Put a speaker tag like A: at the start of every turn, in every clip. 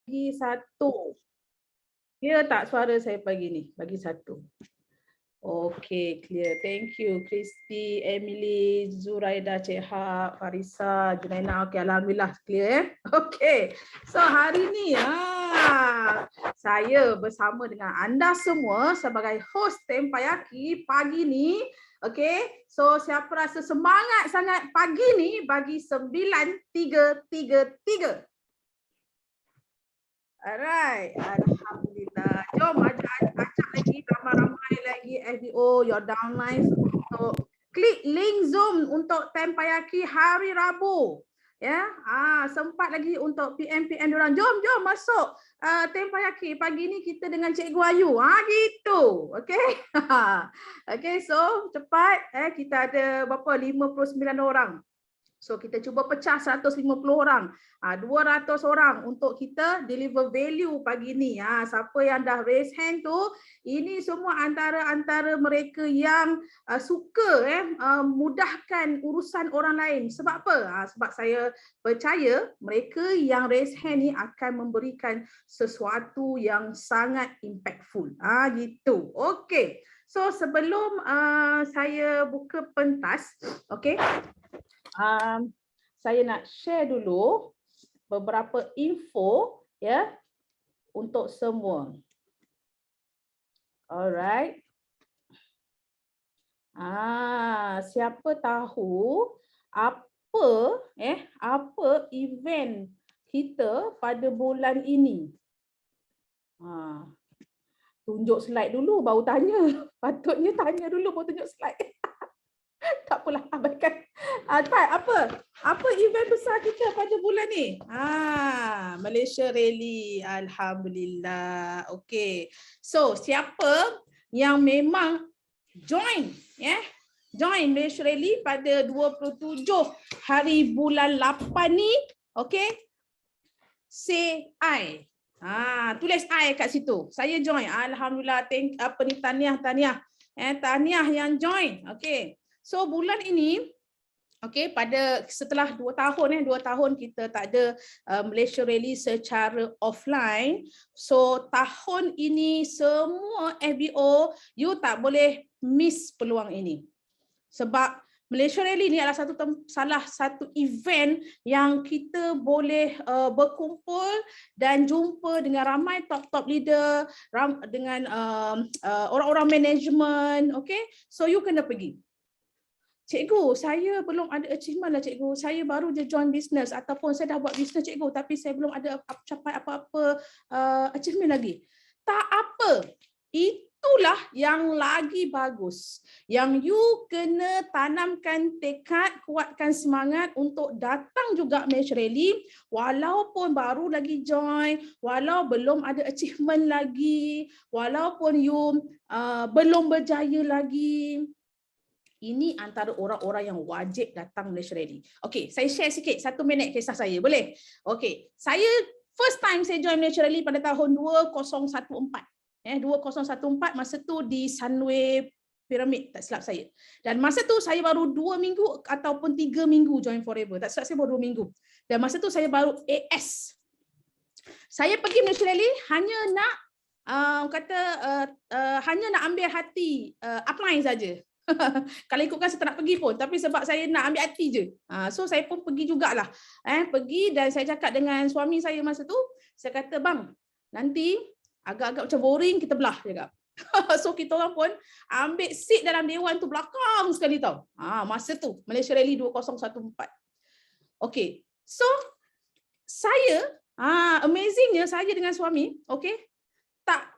A: bagi satu. Clear tak suara saya pagi ni? Bagi satu. Okay, clear. Thank you. Christy, Emily, Zuraida, Ceha, Farisa, Junaina. Okay, alhamdulillah clear. Okay. So hari ni saya bersama dengan anda semua sebagai host Tempayaki pagi ni. Okay. So siapa rasa semangat sangat pagi ni bagi 9333. Alright, alhamdulillah. Jom ajak lagi ramai-ramai lagi FBO your downlines untuk klik link Zoom untuk Tempayaki hari Rabu. Ya, sempat lagi untuk PM diorang. Jom masuk Tempayaki pagi ni kita dengan Cikgu Ayu. Gitu. Okey. Okey, so cepat kita ada berapa 59 orang. So kita cuba pecah 150 orang, 200 orang untuk kita deliver value pagi ni. Siapa yang dah raise hand tu, ini semua antara mereka yang suka mudahkan urusan orang lain. Sebab apa? Sebab saya percaya mereka yang raise hand ni akan memberikan sesuatu yang sangat impactful. Gitu. Okey. So sebelum saya buka pentas, okey. Saya nak share dulu beberapa info ya untuk semua. Alright. Siapa tahu apa event kita pada bulan ini? Tunjuk slide dulu baru tanya. Patutnya tanya dulu baru tunjuk slide. Tak apalah, abaikan. Apa event besar kita pada bulan ni? Malaysia Rally. Alhamdulillah. Okey. So, siapa yang memang join join Malaysia Rally pada 27 hari bulan 8 ni, okey? Say I. Tulis I kat situ. Saya join. Alhamdulillah. Tahniah. Tahniah yang join. Okey. So bulan ini, okay, setelah 2 tahun kita tak ada Malaysia Rally secara offline. So tahun ini semua FBO, you tak boleh miss peluang ini. Sebab Malaysia Rally ni adalah salah satu event yang kita boleh berkumpul dan jumpa dengan ramai top leader, dengan orang-orang management, okay? So you kena pergi. Cikgu, saya belum ada achievement lah cikgu. Saya baru je join business ataupun saya dah buat business cikgu tapi saya belum ada capai apa-apa achievement lagi. Tak apa. Itulah yang lagi bagus. Yang you kena tanamkan tekad, kuatkan semangat untuk datang juga Malaysia Rally walaupun baru lagi join, walau belum ada achievement lagi, walaupun you belum berjaya lagi. Ini antara orang-orang yang wajib datang Malaysia Rally. Okey, saya share sikit 1 minit kisah saya. Boleh? Okey, saya first time saya join Malaysia Rally pada tahun 2014. 2014 masa tu di Sunway Pyramid, tak silap saya. Dan masa tu saya baru 2 minggu ataupun 3 minggu join Forever. Tak silap saya baru 2 minggu. Dan masa tu saya baru AS. Saya pergi Malaysia Rally hanya nak hanya nak ambil hati upline saja. Kalau ikutkan saya tak nak pergi pun, tapi sebab saya nak ambil hati je. So saya pun pergi jugalah. Pergi dan saya cakap dengan suami saya masa tu, saya kata, bang, nanti agak-agak macam boring, kita belah cakap. So kita orang pun ambil seat dalam dewan tu belakang sekali tau. Masa tu Malaysia Rally 2014. Okay, so saya amazingnya saya dengan suami, okay, tak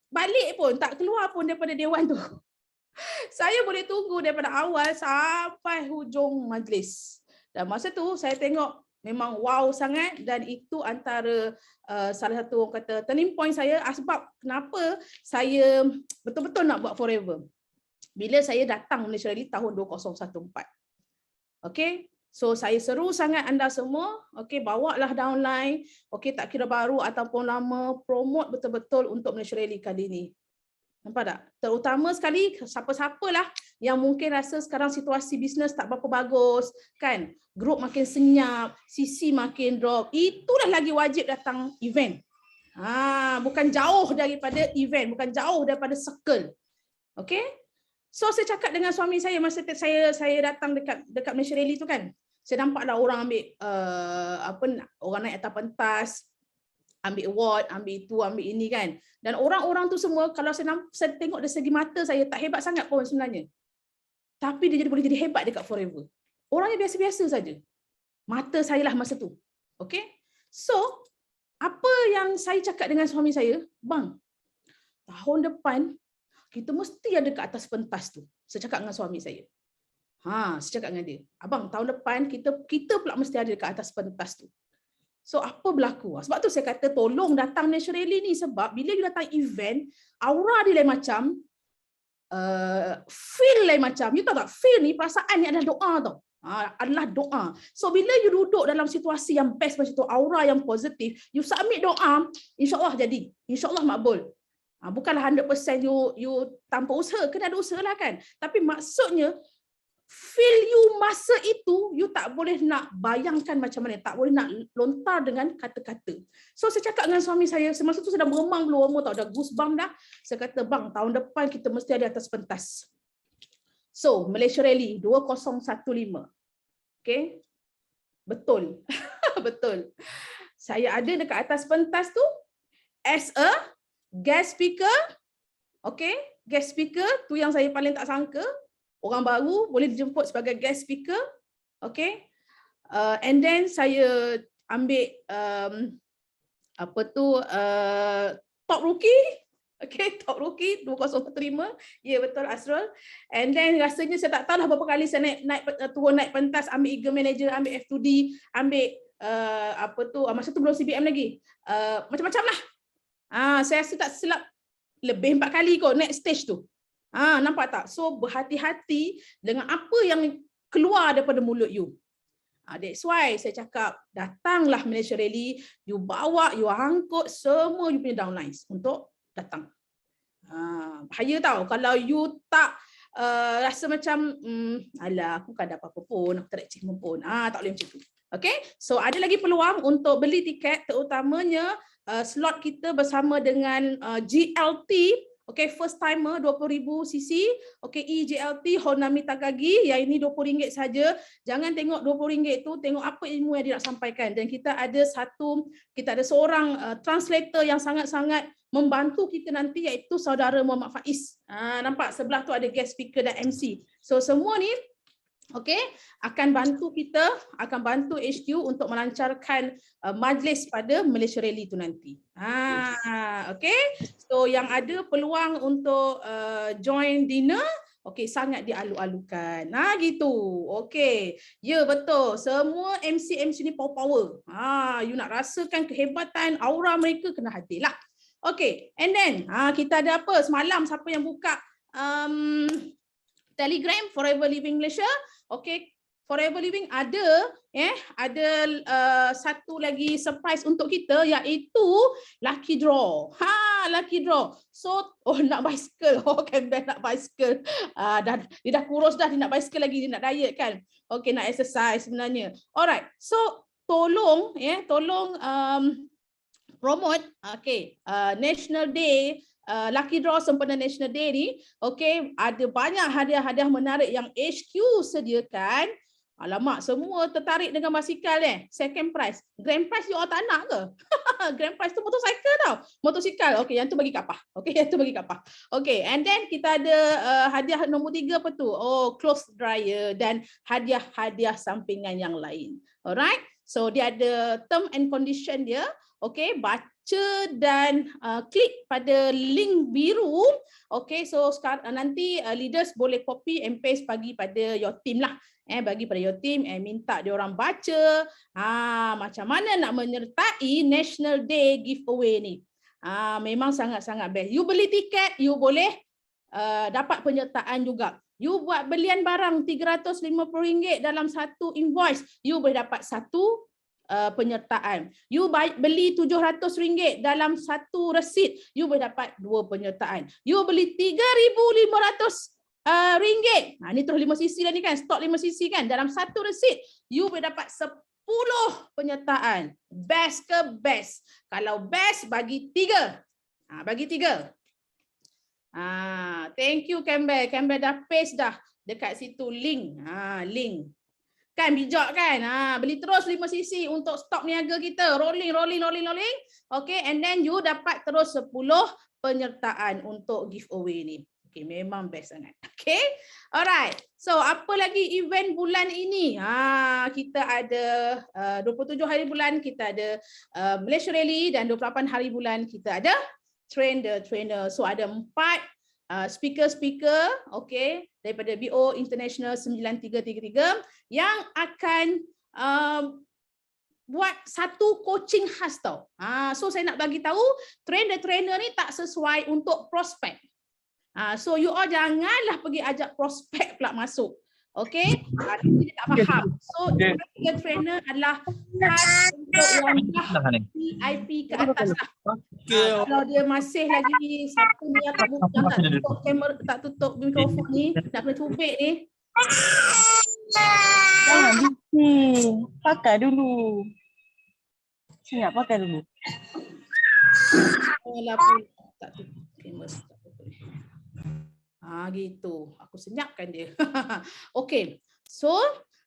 A: balik pun, tak keluar pun daripada dewan tu. Saya boleh tunggu daripada awal sampai hujung majlis. Dan masa tu saya tengok memang wow sangat dan itu antara salah satu orang kata turning point saya sebab kenapa saya betul-betul nak buat Forever. Bila saya datang Malaysia Rally tahun 2014. Okey. So saya seru sangat anda semua, okey, bawalah downline, okey, tak kira baru ataupun lama, promote betul-betul untuk Malaysia Rally kali ini. Nampak tak? Terutama sekali siapa-siapalah yang mungkin rasa sekarang situasi bisnes tak berapa bagus, kan? Grup makin senyap, CC makin drop. Itulah lagi wajib datang event. Bukan jauh daripada event, bukan jauh daripada circle. Okay? So saya cakap dengan suami saya masa saya datang dekat Malaysia Rally tu kan. Saya nampaklah orang ambil orang naik atas pentas, ambil award, ambil itu, ambil ini kan. Dan orang-orang tu semua kalau saya tengok dari segi mata saya tak hebat sangat pun sebenarnya. Tapi dia boleh jadi hebat dekat Forever. Orangnya biasa-biasa saja. Mata saya lah masa tu. Okay? So, apa yang saya cakap dengan suami saya, bang, tahun depan kita mesti ada kat atas pentas tu. Saya cakap dengan suami saya. Saya cakap dengan dia, abang, tahun depan kita pula mesti ada dekat atas pentas tu. So apa berlaku? Sebab tu saya kata tolong datang Malaysia Rally ni, sebab bila you datang event, aura dia lain macam, feel lain macam. You tahu tak, feel ni, perasaan ni adalah doa tau. Adalah doa. So bila you duduk dalam situasi yang best macam tu, aura yang positif, you submit doa, insya-Allah jadi. Insya-Allah makbul. Bukanlah 100% you tanpa usaha, kena ada usaha lah kan. Tapi maksudnya feel you masa itu, you tak boleh nak bayangkan macam mana, tak boleh nak lontar dengan kata-kata. So saya cakap dengan suami saya, semasa tu sedang meremang belum tau, dah goosebump dah. Saya kata, bang, tahun depan kita mesti ada atas pentas. So Malaysia Rally 2015. Okay? Betul. Betul. Saya ada dekat atas pentas tu as a guest speaker. Okay? Guest speaker tu yang saya paling tak sangka. Orang baru boleh dijemput sebagai guest speaker. Okay. And then saya ambil top rookie. Okay, top rookie 2015. Ya, betul Asrul. And then rasanya saya tak tahu dah berapa kali saya turun naik pentas, ambil eagle manager, ambil F2D, ambil masa tu belum CBM lagi. Macam-macam lah. Saya rasa tak silap lebih 4 kali kot naik stage tu. Nampak tak? So berhati-hati dengan apa yang keluar daripada mulut you. That's why saya cakap, datanglah Malaysia Rally, you bawa, you angkut semua you punya downlines untuk datang. Bahaya tau kalau you tak rasa macam alah, aku kan ada apa-apa pun, aku tak ada achievement pun. Tak boleh macam tu. Okay, so ada lagi peluang untuk beli tiket, terutamanya slot kita bersama dengan GLT. Okay, first timer 20,000 cc. Okay, EJLT Honami Takagi, yang ini RM20 saja. Jangan tengok RM20 tu, tengok apa ilmu yang dia nak sampaikan. Dan kita ada seorang translator yang sangat-sangat membantu kita nanti, iaitu saudara Muhammad Faiz. Nampak sebelah tu ada guest speaker dan MC. So semua ni okay, akan bantu kita, akan bantu HQ untuk melancarkan majlis pada Malaysia Rally tu nanti. Okay, so yang ada peluang untuk join dinner, okay, sangat dialu-alukan. Gitu. Okay, ya betul. Semua MC ni power. You nak rasakan kehebatan aura mereka, kena hadirlah. Okay, and then kita ada apa semalam? Siapa yang buka Telegram Forever Living Malaysia? Okay, Forever Living ada satu lagi surprise untuk kita, iaitu lucky draw. Lucky draw. So, nak bicycle. Campbell nak bicycle. Dia dah kurus dah, dia nak bicycle lagi, dia nak diet kan. Okay, nak exercise sebenarnya. Alright. So, tolong promote National Day, Lucky Draw sempena National Day ni. Okay, ada banyak hadiah-hadiah menarik yang HQ sediakan. Alamak, semua tertarik dengan basikal second prize. Grand prize you all tak nak ke? Grand prize tu motosikal tau. Motosikal. Okay, yang tu bagi Kak Pah. Okay, yang tu bagi Kak Pah. Okay, and then kita ada hadiah nombor 3 apa tu? Clothes dryer dan hadiah-hadiah sampingan yang lain. Alright. So dia ada term and condition dia. Okay, baca dan klik pada link biru. Okay, so sekarang nanti leaders boleh copy and paste bagi pada your team lah. Bagi pada your team, minta dia orang baca macam mana nak menyertai National Day giveaway ni. Memang sangat-sangat best. You beli tiket, you boleh dapat penyertaan juga. You buat belian barang RM350 dalam satu invoice, you boleh dapat satu penyertaan. You beli RM700 dalam satu resit, you boleh dapat 2 penyertaan. You beli 3,500 ringgit. Ni terus 5cc dah ni kan, stok 5cc kan. Dalam satu resit, you boleh dapat 10 penyertaan. Best ke best? Kalau best, bagi 3. Bagi 3. Thank you Campbell. Campbell dah paste dah dekat situ link. Link. Kan bijak kan? Beli terus 5cc untuk stok niaga kita. Rolling. Okay, and then you dapat terus 10 penyertaan untuk giveaway ni. Okay, memang best sangat. Okay, alright. So, apa lagi event bulan ini? Kita ada 27 hari bulan, kita ada Malaysia Rally, dan 28 hari bulan kita ada Train the Trainer. So, ada 4 speaker-speaker, okay, daripada BO International 9333 yang akan buat satu coaching khas tau. So, saya nak bagi tahu, Train the Trainer ni tak sesuai untuk prospek. So you all janganlah pergi ajak prospek pula masuk. Okay? Dia tak faham. So trainer adalah khas untuk yang VIP ke atas lah. Kalau dia masih lagi satu ni yang tak tutup kamera, tak tutup mikrofon ni, nak kena cubit ni.
B: Jangan bising. Pakai dulu. Siap, pakai dulu.
A: Tak tutup kamera. Gitu. Aku senyapkan dia. Okey. So,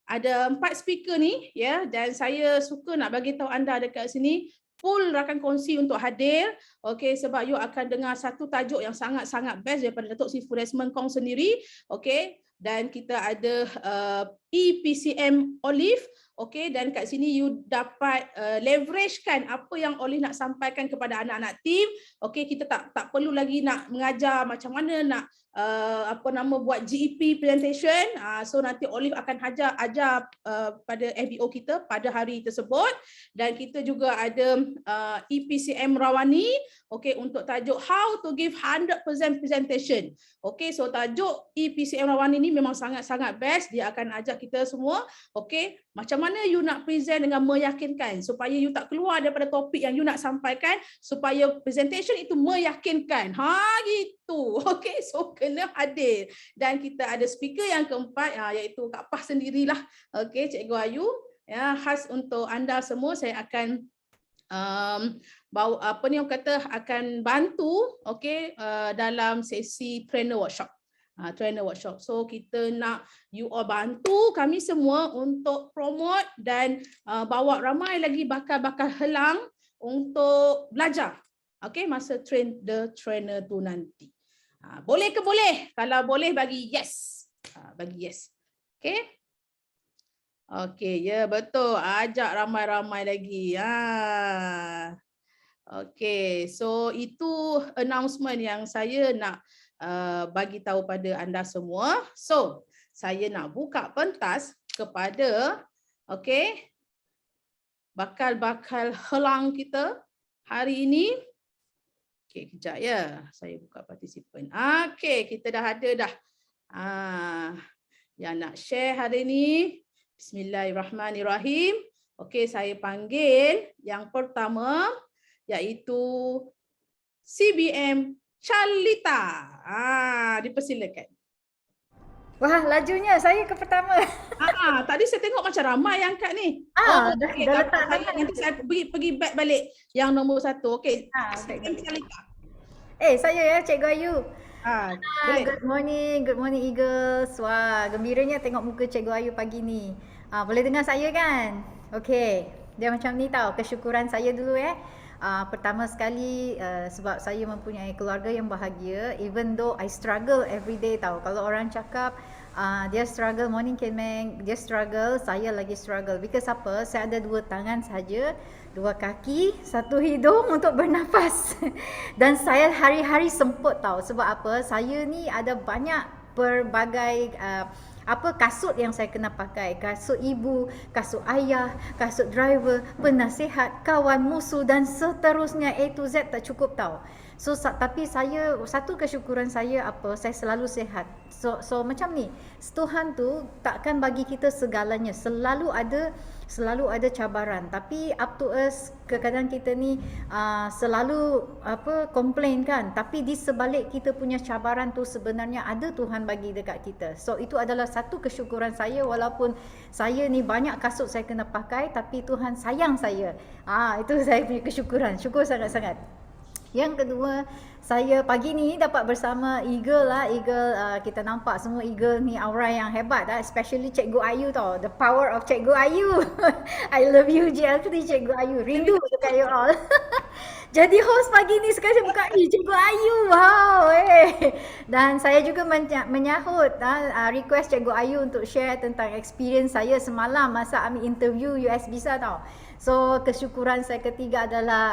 A: ada 4 speaker ni ya, dan saya suka nak bagi tahu anda dekat sini full rakan kongsi untuk hadir. Okey, sebab you akan dengar satu tajuk yang sangat-sangat best daripada Datuk Sri Desmond Kong sendiri. Okey, dan kita ada EPCM Olive. Okey, dan kat sini you dapat leveragekan apa yang Olive nak sampaikan kepada anak-anak team. Okey, kita tak perlu lagi nak mengajar macam mana nak buat GEP presentation. So nanti Olive akan ajar pada FBO kita pada hari tersebut. Dan kita juga ada EPCM Rawani, okay, untuk tajuk how to give 100% presentation. Okay, so tajuk EPCM Rawani ni memang sangat-sangat best. Dia akan ajak kita semua, okay, macam mana you nak present dengan meyakinkan supaya you tak keluar daripada topik yang you nak sampaikan, supaya presentation itu meyakinkan. Gitu. Okay, so kena hadir. Dan kita ada speaker yang keempat, iaitu Kak Pah sendirilah. Okay, Cikgu Ayu. Ya, khas untuk anda semua, saya akan bawa akan bantu, okay, dalam sesi trainer workshop. Trainer workshop. So kita nak you all bantu kami semua untuk promote dan bawa ramai lagi bakal-bakal helang untuk belajar. Okay, masa train the trainer tu nanti. Boleh ke boleh? Kalau boleh bagi yes. Bagi yes. Okay. Okay, ya betul. Ajak ramai-ramai lagi. Okay, so itu announcement yang saya nak bagi tahu pada anda semua. So, saya nak buka pentas kepada okay, bakal-bakal helang kita hari ini. Okay, kejap ya. Saya buka partisipan. Okay, kita dah ada dah. Yang nak share hari ini. Bismillahirrahmanirrahim. Okay, saya panggil yang pertama, iaitu CBM Charlita. Dipersilakan.
C: Wah, lajunya saya ke pertama.
A: Tadi saya tengok macam ramai yang angkat ni.
C: Dah letak
A: saya, nanti saya pergi back balik yang nombor 1. Okey. CBM Charlita.
C: Saya ya, Cikgu Ayu.
A: Boleh.
C: Good morning Eagles. Wah, gembiranya tengok muka Cikgu Ayu pagi ni. Boleh dengar saya kan? Okey. Dia macam ni tau, kesyukuran saya dulu pertama sekali sebab saya mempunyai keluarga yang bahagia, even though I struggle every day tau. Kalau orang cakap dia struggle, morning Kenmeng, dia struggle, saya lagi struggle. Because apa? Saya ada 2 tangan saja, 2 kaki, 1 hidung untuk bernafas. Dan saya hari-hari semput tau. Sebab apa? Saya ni ada banyak pelbagai kasut yang saya kena pakai. Kasut ibu, kasut ayah, kasut driver, penasihat, kawan, musuh dan seterusnya, A to Z tak cukup tau. So tapi saya, satu kesyukuran saya saya selalu sihat. So macam ni, Tuhan tu takkan bagi kita segalanya. Selalu ada selalu ada cabaran, tapi up to us. Kadang-kadang kita ni selalu complain kan, tapi di sebalik kita punya cabaran tu sebenarnya ada Tuhan bagi dekat kita. So itu adalah satu kesyukuran saya, walaupun saya ni banyak kasut saya kena pakai, tapi Tuhan sayang saya. Itu saya punya kesyukuran. Syukur sangat-sangat. Yang kedua, saya pagi ni dapat bersama Eagle lah. Eagle, kita nampak semua Eagle ni aura yang hebat lah. Especially Cikgu Ayu tau. The power of Cikgu Ayu. I love you JL3 Cikgu Ayu. Rindu dekat you all. Jadi host pagi ni sekarang saya buka, Cikgu Ayu. Wow. Dan saya juga menyahut request Cikgu Ayu untuk share tentang experience saya semalam masa ambil interview US Visa tau. So kesyukuran saya ketiga adalah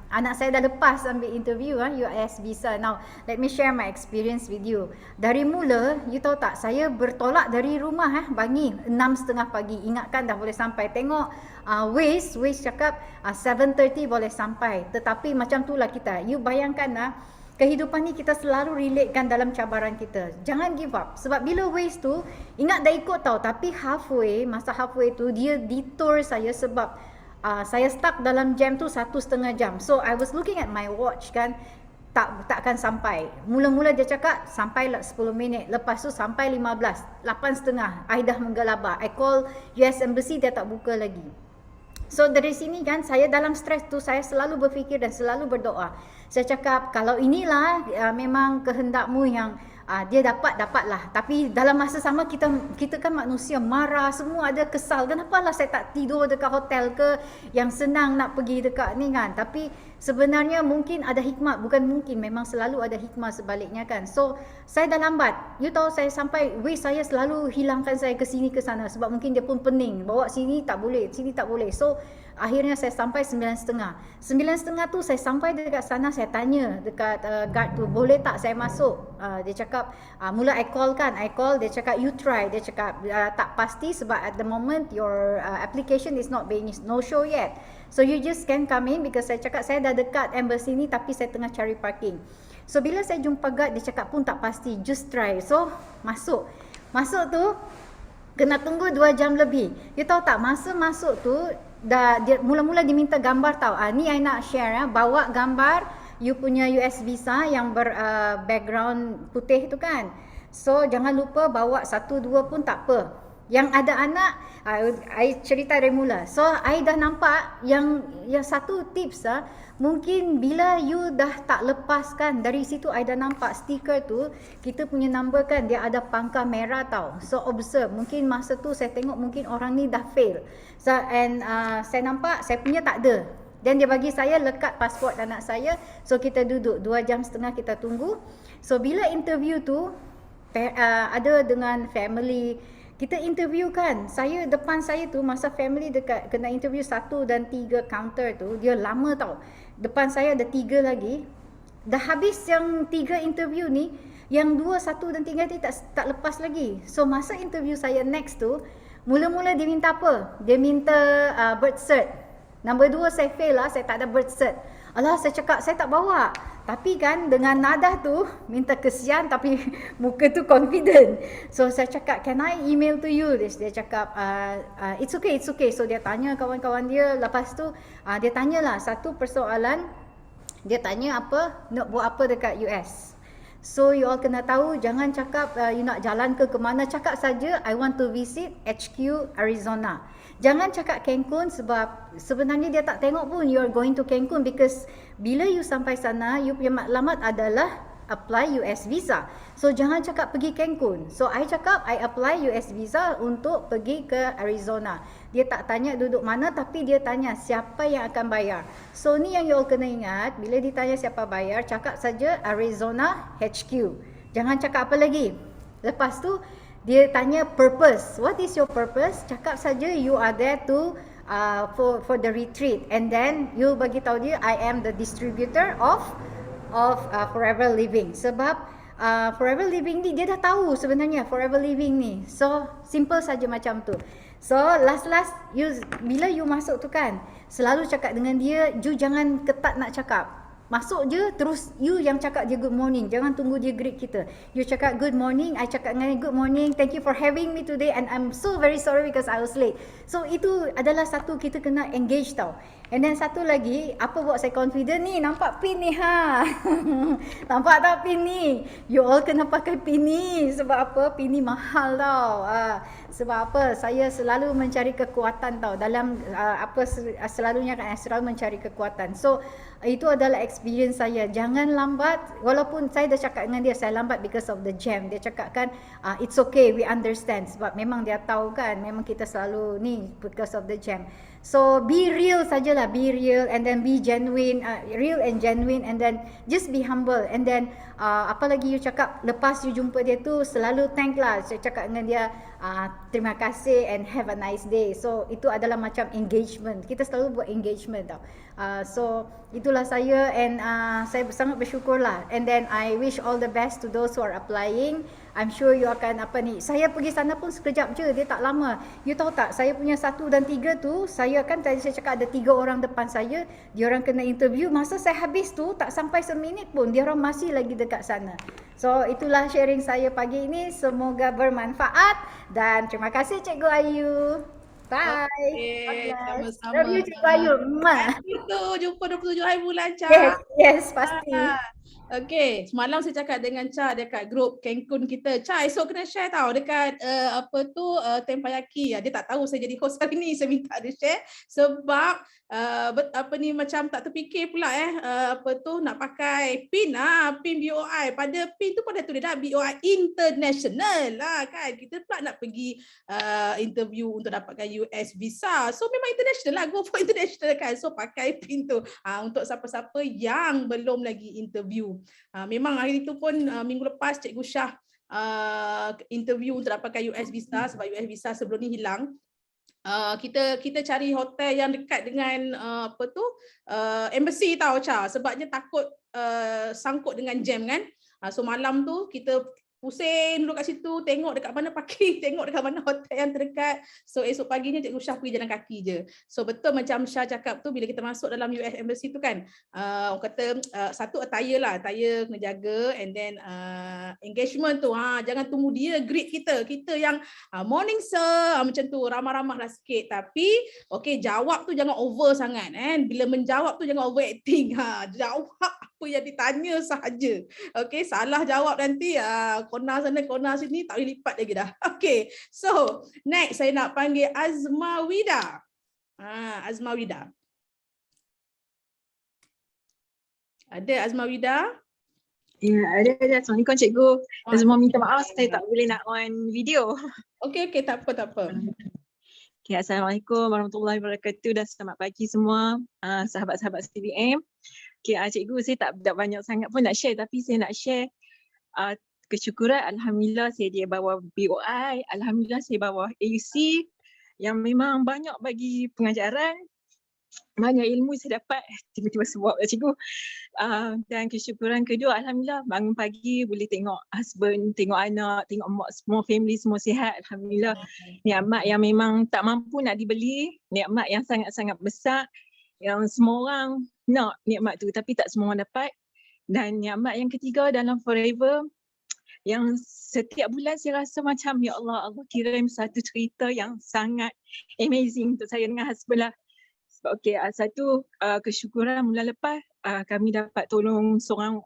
C: anak saya dah lepas ambil interview US Visa. Now, let me share my experience with you. Dari mula, you tahu tak, saya bertolak dari rumah pagi 6:30 pagi. Ingatkan dah boleh sampai. Tengok Waze cakap 7:30 boleh sampai. Tetapi macam itulah kita. You bayangkan kehidupan ni kita selalu relatekan dalam cabaran kita. Jangan give up. Sebab bila Waze tu, ingat dah ikut tau. Tapi masa halfway tu, dia detour saya sebab saya stuck dalam jam tu 1.5 jam. So I was looking at my watch kan, takkan sampai. Mula-mula dia cakap sampai 10 minit, lepas tu sampai 15, 8.30, I dah menggelabah. I call US Embassy, dia tak buka lagi. So dari sini kan, saya dalam stres tu, saya selalu berfikir dan selalu berdoa. Saya cakap, kalau inilah memang kehendakmu yang dia dapatlah. Tapi dalam masa sama kita kan manusia, marah, semua ada kesal. Kenapalah saya tak tidur dekat hotel ke, yang senang nak pergi dekat ni kan. Tapi sebenarnya mungkin ada hikmat, bukan mungkin, memang selalu ada hikmah sebaliknya kan. So saya dah lambat. You tahu saya sampai, saya selalu hilangkan saya ke sini ke sana sebab mungkin dia pun pening. Bawa sini tak boleh, sini tak boleh. So akhirnya saya sampai 9.30. 9.30 tu saya sampai dekat sana, saya tanya dekat guard tu, boleh tak saya masuk? Dia cakap, mula I call, dia cakap you try. Dia cakap tak pasti sebab at the moment your application is not being no show yet. So you just can come in, because saya cakap saya dah dekat embassy ni tapi saya tengah cari parking. So bila saya jumpa guard, dia cakap pun tak pasti, just try. So masuk tu kena tunggu 2 jam lebih. You tahu tak, masa masuk tu dia mula-mula diminta gambar tau. Ni I nak share bawa gambar you punya US Visa yang background putih tu kan. So jangan lupa bawa 1-2 pun tak apa. Yang ada anak, I cerita dari mula. So I dah nampak yang satu tips mungkin bila you dah tak lepaskan, dari situ I dah nampak stiker tu, kita punya number kan, dia ada pangkal merah tau. So observe, mungkin masa tu saya tengok mungkin orang ni dah fail. So saya nampak saya punya tak ada. Dan dia bagi saya lekat pasport anak saya. So kita duduk 2.5 jam kita tunggu. So bila interview tu ada dengan family, kita interview kan, depan saya tu masa family dekat kena interview 1 dan 3 counter tu, dia lama tau. Depan saya ada 3 lagi. Dah habis yang 3 interview ni, yang 2, 1 dan 3 ni tak lepas lagi. So masa interview saya next tu, mula-mula dia minta apa? Dia minta birth cert. Nombor 2 saya fail saya tak ada birth cert. Alah, saya cakap saya tak bawa. Tapi kan dengan nada tu minta kesian tapi muka tu confident. So saya cakap, can I email to you? Dia cakap it's okay. So dia tanya kawan-kawan dia. Lepas tu dia tanyalah satu persoalan. Dia tanya nak buat apa dekat US. So you all kena tahu, jangan cakap you nak jalan ke mana. Cakap saja I want to visit HQ Arizona. Jangan cakap Cancun sebab sebenarnya dia tak tengok pun you are going to Cancun, because bila you sampai sana, you punya maklumat adalah apply US Visa. So jangan cakap pergi Cancun. So I cakap I apply US Visa untuk pergi ke Arizona. Dia tak tanya duduk mana, tapi dia tanya siapa yang akan bayar. So ni yang you all kena ingat, bila ditanya siapa bayar, cakap saja Arizona HQ. Jangan cakap apa lagi. Lepas tu dia tanya purpose. What is your purpose? Cakap saja you are there to for the retreat, and then you bagi tahu dia I am the distributor of Forever Living. Sebab Forever Living ni dia dah tahu sebenarnya Forever Living ni. So simple saja macam tu. So last you bila you masuk tu kan, selalu cakap dengan dia, you jangan ketat nak cakap. masuk je terus you yang cakap dia good morning. Jangan tunggu dia greet kita. You cakap good morning, I cakap dengan dia good morning, thank you for having me today and I'm so very sorry because I was late. So itu adalah satu, kita kena engage tau. And then satu lagi, apa buat saya confident ni? Nampak pin ni ha. Nampak tak pin ni? You all kena pakai pin ni. Sebab apa? Pin ni mahal tau. Sebab apa? Saya selalu mencari kekuatan tau. Dalam selalunya kan selalu mencari kekuatan. So itu adalah experience saya. Jangan lambat. Walaupun saya dah cakap dengan dia, saya lambat because of the jam. Dia cakap kan, it's okay, we understand. Sebab memang dia tahu kan, memang kita selalu ni because of the jam. So be real sajalah, be real and then be genuine, real and genuine and then just be humble and then apa lagi you cakap lepas you jumpa dia tu selalu thank lah. Saya cakap dengan dia terima kasih and have a nice day. So itu adalah macam engagement. Kita selalu buat engagement tau. So itulah saya and saya sangat bersyukur lah. And then I wish all the best to those who are applying. I'm sure you akan saya pergi sana pun sekejap je, dia tak lama. You tahu tak, saya punya 1 dan 3 tu, saya kan tadi saya cakap ada 3 orang depan saya, dia orang kena interview, masa saya habis tu tak sampai seminit pun, dia orang masih lagi dekat sana. So itulah sharing saya pagi ini, semoga bermanfaat dan terima kasih Cikgu Ayu. Bye.
A: Okay, sama-sama.
C: Love you Cikgu Ayu.
A: Itu jumpa 27 hari bulan Cha.
C: Yes, pasti.
A: Okay, semalam saya cakap dengan Cha dekat grup Cancun kita. Cha, esok kena share tau dekat Tempayaki. Dia tak tahu saya jadi host hari ni. Saya minta dia share sebab macam tak terfikir pula nak pakai pin pin BOI. Pada pin tu pada tu dia dah BOI International lah kan. Kita pula nak pergi interview untuk dapatkan US visa. So memang international lah, go for international kan. So pakai pin tu untuk siapa-siapa yang belum lagi interview. Memang hari itu pun minggu lepas Cikgu Syah interview untuk dapatkan US visa sebab US visa sebelum ni hilang. Kita cari hotel yang dekat dengan embassy tau Cha, sebabnya takut sangkut dengan jam kan. So malam tu kita pusing dulu kat situ, tengok dekat mana parking, tengok dekat mana hotel yang terdekat. So esok paginya Cikgu Syah pergi jalan kaki je. So betul macam Syah cakap tu, bila kita masuk dalam US Embassy tu kan, orang kata satu attire lah, attire kena jaga and then engagement tu, jangan tunggu dia greet kita. Kita yang morning sir, macam tu, ramah-ramah lah sikit. Tapi okay, jawab tu jangan over sangat. Bila menjawab tu jangan overacting. Jawab apa yang ditanya sahaja. Okay, salah jawab nanti kona sana, kona sini, tak boleh lipat lagi dah. Okay, so next saya nak panggil Azmawida. Azmawida. Ada Azmawida?
B: Ya, ada. Assalamualaikum Cikgu. Semua minta maaf saya tak boleh nak on video.
A: Okay, tak apa.
B: Okay, Assalamualaikum warahmatullahi wabarakatuh dan selamat pagi semua sahabat-sahabat CBM. Okay, Cikgu, saya tak banyak sangat pun nak share, tapi saya nak share kesyukuran. Alhamdulillah saya dia bawa BOI, Alhamdulillah saya bawa AUC yang memang banyak bagi pengajaran, banyak ilmu saya dapat. Tiba-tiba sebab Cikgu. Dan kesyukuran kedua, Alhamdulillah bangun pagi boleh tengok husband, tengok anak, tengok mak, semua family semua sihat. Alhamdulillah. Nikmat yang memang tak mampu nak dibeli, nikmat yang sangat-sangat besar yang semua orang nak nikmat tu tapi tak semua orang dapat. Dan nikmat yang ketiga dalam Forever yang setiap bulan saya rasa macam ya Allah, Allah kirim satu cerita yang sangat amazing untuk saya dengan husband lah. Okay, satu kesyukuran bulan lepas kami dapat tolong seorang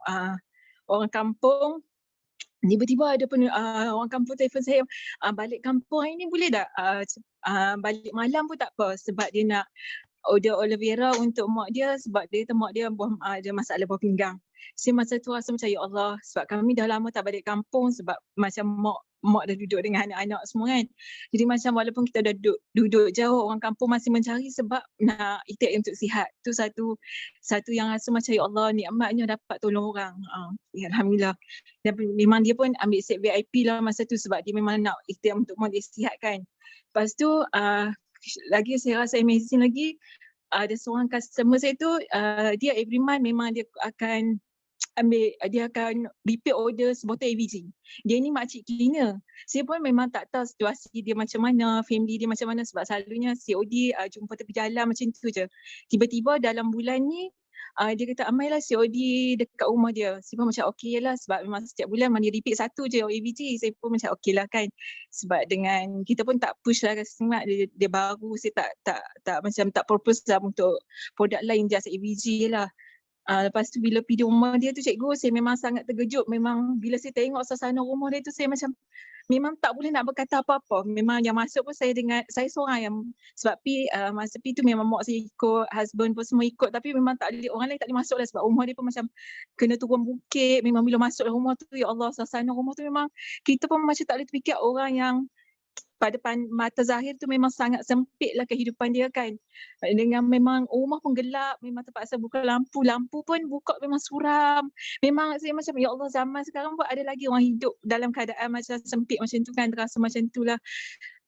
B: orang kampung. Tiba-tiba ada orang kampung telefon saya, balik kampung hari ni boleh tak balik malam pun tak apa sebab dia nak order aloe vera untuk mak dia sebab dia kata mak dia ada masalah buah pinggang. Saya masa tu rasa macam ya Allah, sebab kami dah lama tak balik kampung sebab macam mak dah duduk dengan anak-anak semua kan. Jadi macam walaupun kita dah duduk jauh, orang kampung masih mencari sebab nak ikhtiar untuk sihat. Tu satu yang rasa macam ya Allah, nikmatnya dapat tolong orang. Ya, Alhamdulillah. Dan memang dia pun ambil set VIP lah masa tu sebab dia memang nak ikhtiar untuk mak dia sihat kan. Lepas tu lagi saya rasa amazing lagi, ada seorang customer saya tu dia every month memang dia akan repeat order sebotol AVG. Dia ni makcik cleaner. Saya pun memang tak tahu situasi dia macam mana, family dia macam mana sebab selalunya COD jumpa tepi jalan macam tu je. Tiba-tiba dalam bulan ni dia kata amailah COD dekat rumah dia. Saya pun macam okey lah sebab memang setiap bulan dia repeat satu je ABG. Saya pun macam okey lah kan. Sebab dengan kita pun tak push lah semangat dia baru, saya tak macam tak purpose lah untuk produk lain, just ABG je lah. Lepas tu bila pergi rumah dia tu cikgu, saya memang sangat terkejut. Memang bila saya tengok suasana rumah dia tu, saya macam memang tak boleh nak berkata apa-apa. Memang yang masuk pun saya seorang yang, sebab masa pi tu memang mak saya ikut, husband pun semua ikut, tapi memang tak ada, orang lain tak boleh masuk lah sebab rumah dia pun macam kena turun bukit. Memang bila masuk dalam rumah tu, ya Allah, suasana rumah tu memang kita pun macam tak boleh terfikir orang yang pada mata zahir tu memang sangat sempit lah kehidupan dia kan. Dengan memang rumah pun gelap, memang terpaksa buka lampu pun buka memang suram. Memang saya macam ya Allah, zaman sekarang pun ada lagi orang hidup dalam keadaan macam sempit macam tu kan, terasa macam tu lah.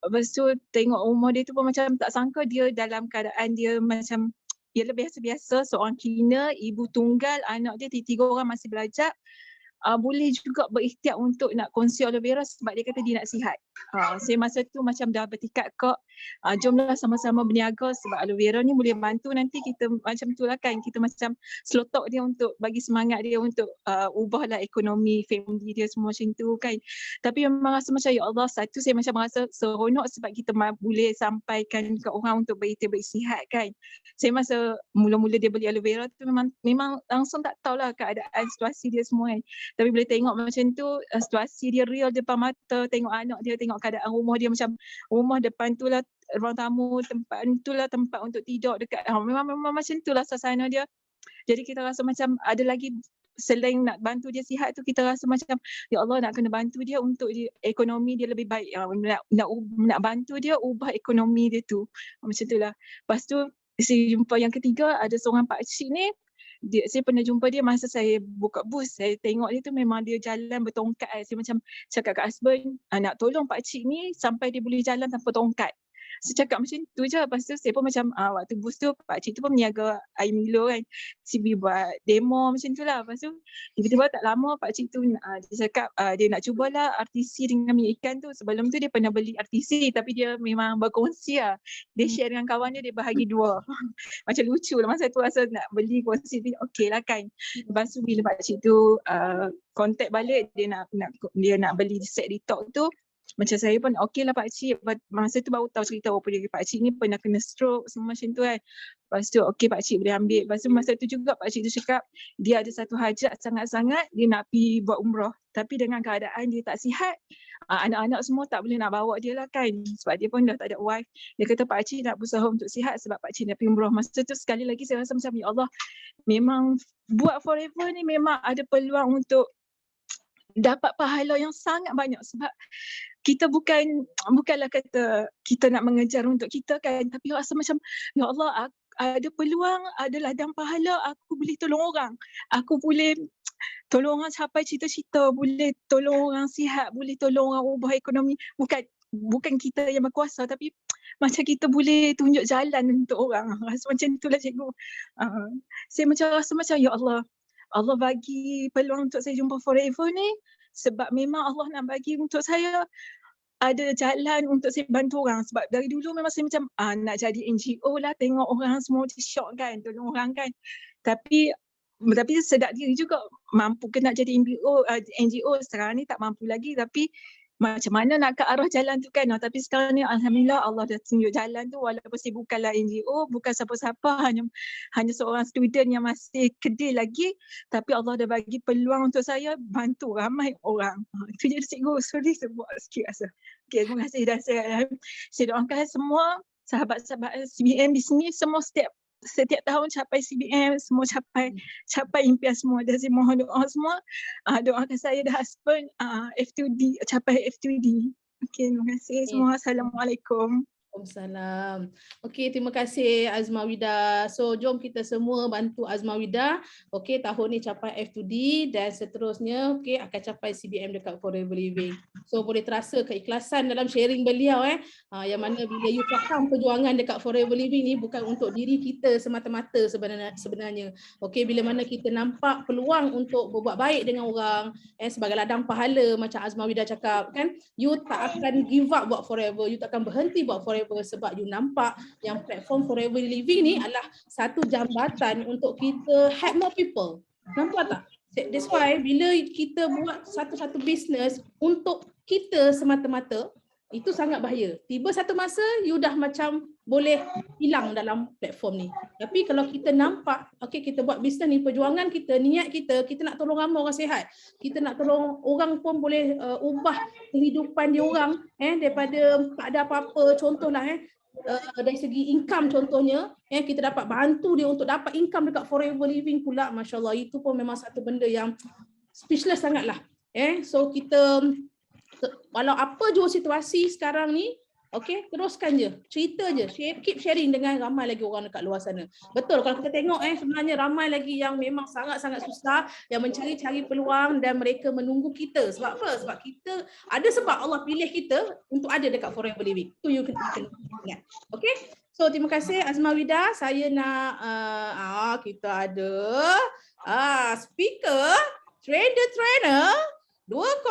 B: Lepas tu tengok rumah dia tu pun macam tak sangka dia dalam keadaan dia macam ialah biasa-biasa, seorang cleaner, ibu tunggal, anak dia 3 orang masih belajar. Boleh juga berikhtiar untuk nak kongsi aloe vera sebab dia kata dia nak sihat. Saya masa tu macam dah bertikad kok, jomlah sama-sama berniaga sebab aloe vera ni boleh bantu nanti kita macam tu lah kan, kita macam slow talk dia untuk bagi semangat dia untuk ubahlah ekonomi family dia semua macam tu kan. Tapi memang rasa macam ya Allah, satu saya macam rasa seronok sebab kita boleh sampaikan ke orang untuk berikhtiar bersihat kan. Saya masa mula-mula dia beli aloe vera tu memang langsung tak tahulah keadaan situasi dia semua kan. Tapi boleh tengok macam tu, situasi dia real depan mata, tengok anak dia, tengok keadaan rumah dia macam rumah depan tu lah ruang tamu, tempat tu lah tempat untuk tidur dekat. Memang macam tu lah suasana dia. Jadi kita rasa macam ada lagi selain nak bantu dia sihat tu, kita rasa macam ya Allah nak kena bantu dia untuk ekonomi dia lebih baik. Nak bantu dia ubah ekonomi dia tu. Macam tu lah. Lepas tu saya jumpa yang ketiga, ada seorang pakcik ni. Saya pernah jumpa dia masa saya buka bus. Saya tengok dia tu memang dia jalan bertongkat. Saya macam cakap kat husband, nak tolong pakcik ni sampai dia boleh jalan tanpa tongkat. Saya cakap macam tu je. Lepas tu saya pun macam waktu bus tu pakcik tu pun meniaga air Milo kan. Saya pergi buat demo macam tu lah. Lepas tu tiba-tiba tak lama pakcik tu dia cakap dia nak cubalah RTC dengan minyak ikan tu. Sebelum tu dia pernah beli RTC tapi dia memang berkongsi lah. Dia share dengan kawan dia bahagi 2. Macam lucu lah masa tu rasa nak beli kongsi tu okey lah kan. Lepas tu bila pakcik tu contact balik dia nak beli set detox tu, macam saya pun okey lah pakcik. Masa tu baru tahu cerita apa dia, pakcik ni pernah kena stroke semua macam tu kan. Lepas tu okey pakcik boleh ambil. Lepas tu masa tu juga pakcik tu cakap dia ada satu hajat sangat-sangat, dia nak pergi buat umrah. Tapi dengan keadaan dia tak sihat, anak-anak semua tak boleh nak bawa dia lah kan. Sebab dia pun dah tak ada wife. Dia kata pakcik nak berusaha untuk sihat sebab pakcik nak pergi umrah. Masa tu sekali lagi saya rasa macam ya Allah, memang buat forever ni memang ada peluang untuk dapat pahala yang sangat banyak sebab kita bukanlah kata kita nak mengejar untuk kita kan, tapi rasa macam ya Allah, ada peluang, ada ladang pahala, aku boleh tolong orang, aku boleh tolong orang capai cita-cita, boleh tolong orang sihat, boleh tolong orang ubah ekonomi. Bukan kita yang berkuasa tapi macam kita boleh tunjuk jalan untuk orang. Rasa macam itulah cikgu. Saya macam rasa macam ya Allah, Allah bagi peluang untuk saya jumpa forever ni sebab memang Allah nak bagi untuk saya ada jalan untuk saya bantu orang. Sebab dari dulu memang saya macam nak jadi NGO lah, tengok orang semua macam syok kan, tolong orang kan. Tapi sedar diri juga mampu ke nak jadi NGO. Sekarang ni tak mampu lagi tapi macam mana nak ke arah jalan tu kan. Tapi sekarang ni alhamdulillah Allah dah tunjuk jalan tu, walaupun saya bukanlah NGO, bukan siapa-siapa, hanya seorang student yang masih kedil lagi, tapi Allah dah bagi peluang untuk saya bantu ramai orang. Itu je cikgu, sorry saya buat sikit rasa. Okay, terima kasih dan saya doakan semua sahabat-sahabat CBM di sini semua setiap tahun capai CBM, semua capai impian semua. Dan saya mohon doa semua, doakan saya dan husband F2D, capai F2D. Okey, terima kasih semua. Assalamualaikum.
A: Waalaikumsalam. Okey, terima kasih Azma Wida. So jom kita semua bantu Azma Wida. Okey, tahun ni capai F2D dan seterusnya okey akan capai CBM dekat Forever Living. So boleh terasa keikhlasan dalam sharing beliau yang mana bila you faham perjuangan dekat Forever Living ni bukan untuk diri kita semata-mata sebenarnya. Okey, bila mana kita nampak peluang untuk berbuat baik dengan orang sebagai ladang pahala macam Azma Wida cakap kan, you tak akan give up buat Forever, you tak akan berhenti buat Forever Forever sebab you nampak yang platform Forever Living ni adalah satu jambatan untuk kita help more people. Nampak tak? That's why bila kita buat satu-satu bisnes untuk kita semata-mata, itu sangat bahaya. Tiba satu masa you dah macam boleh hilang dalam platform ni. Tapi kalau kita nampak, okay, kita buat bisnes ni, perjuangan kita, niat kita, kita nak tolong ramai orang sihat. Kita nak tolong orang pun boleh ubah kehidupan dia orang daripada tak ada apa-apa. Contohlah dari segi income contohnya, kita dapat bantu dia untuk dapat income dekat Forever Living pula. Masya Allah, itu pun memang satu benda yang speechless sangatlah. So kita, walau apa jua situasi sekarang ni, okay, teruskan je, cerita je, keep sharing dengan ramai lagi orang dekat luar sana. Betul, kalau kita tengok sebenarnya ramai lagi yang memang sangat-sangat susah, yang mencari-cari peluang dan mereka menunggu kita. Sebab apa? Sebab kita, ada sebab Allah pilih kita untuk ada dekat Forever Living. Itu you kena ingat. Okay, so terima kasih Azma Wida. Saya nak, kita ada speaker, trainer, 2.0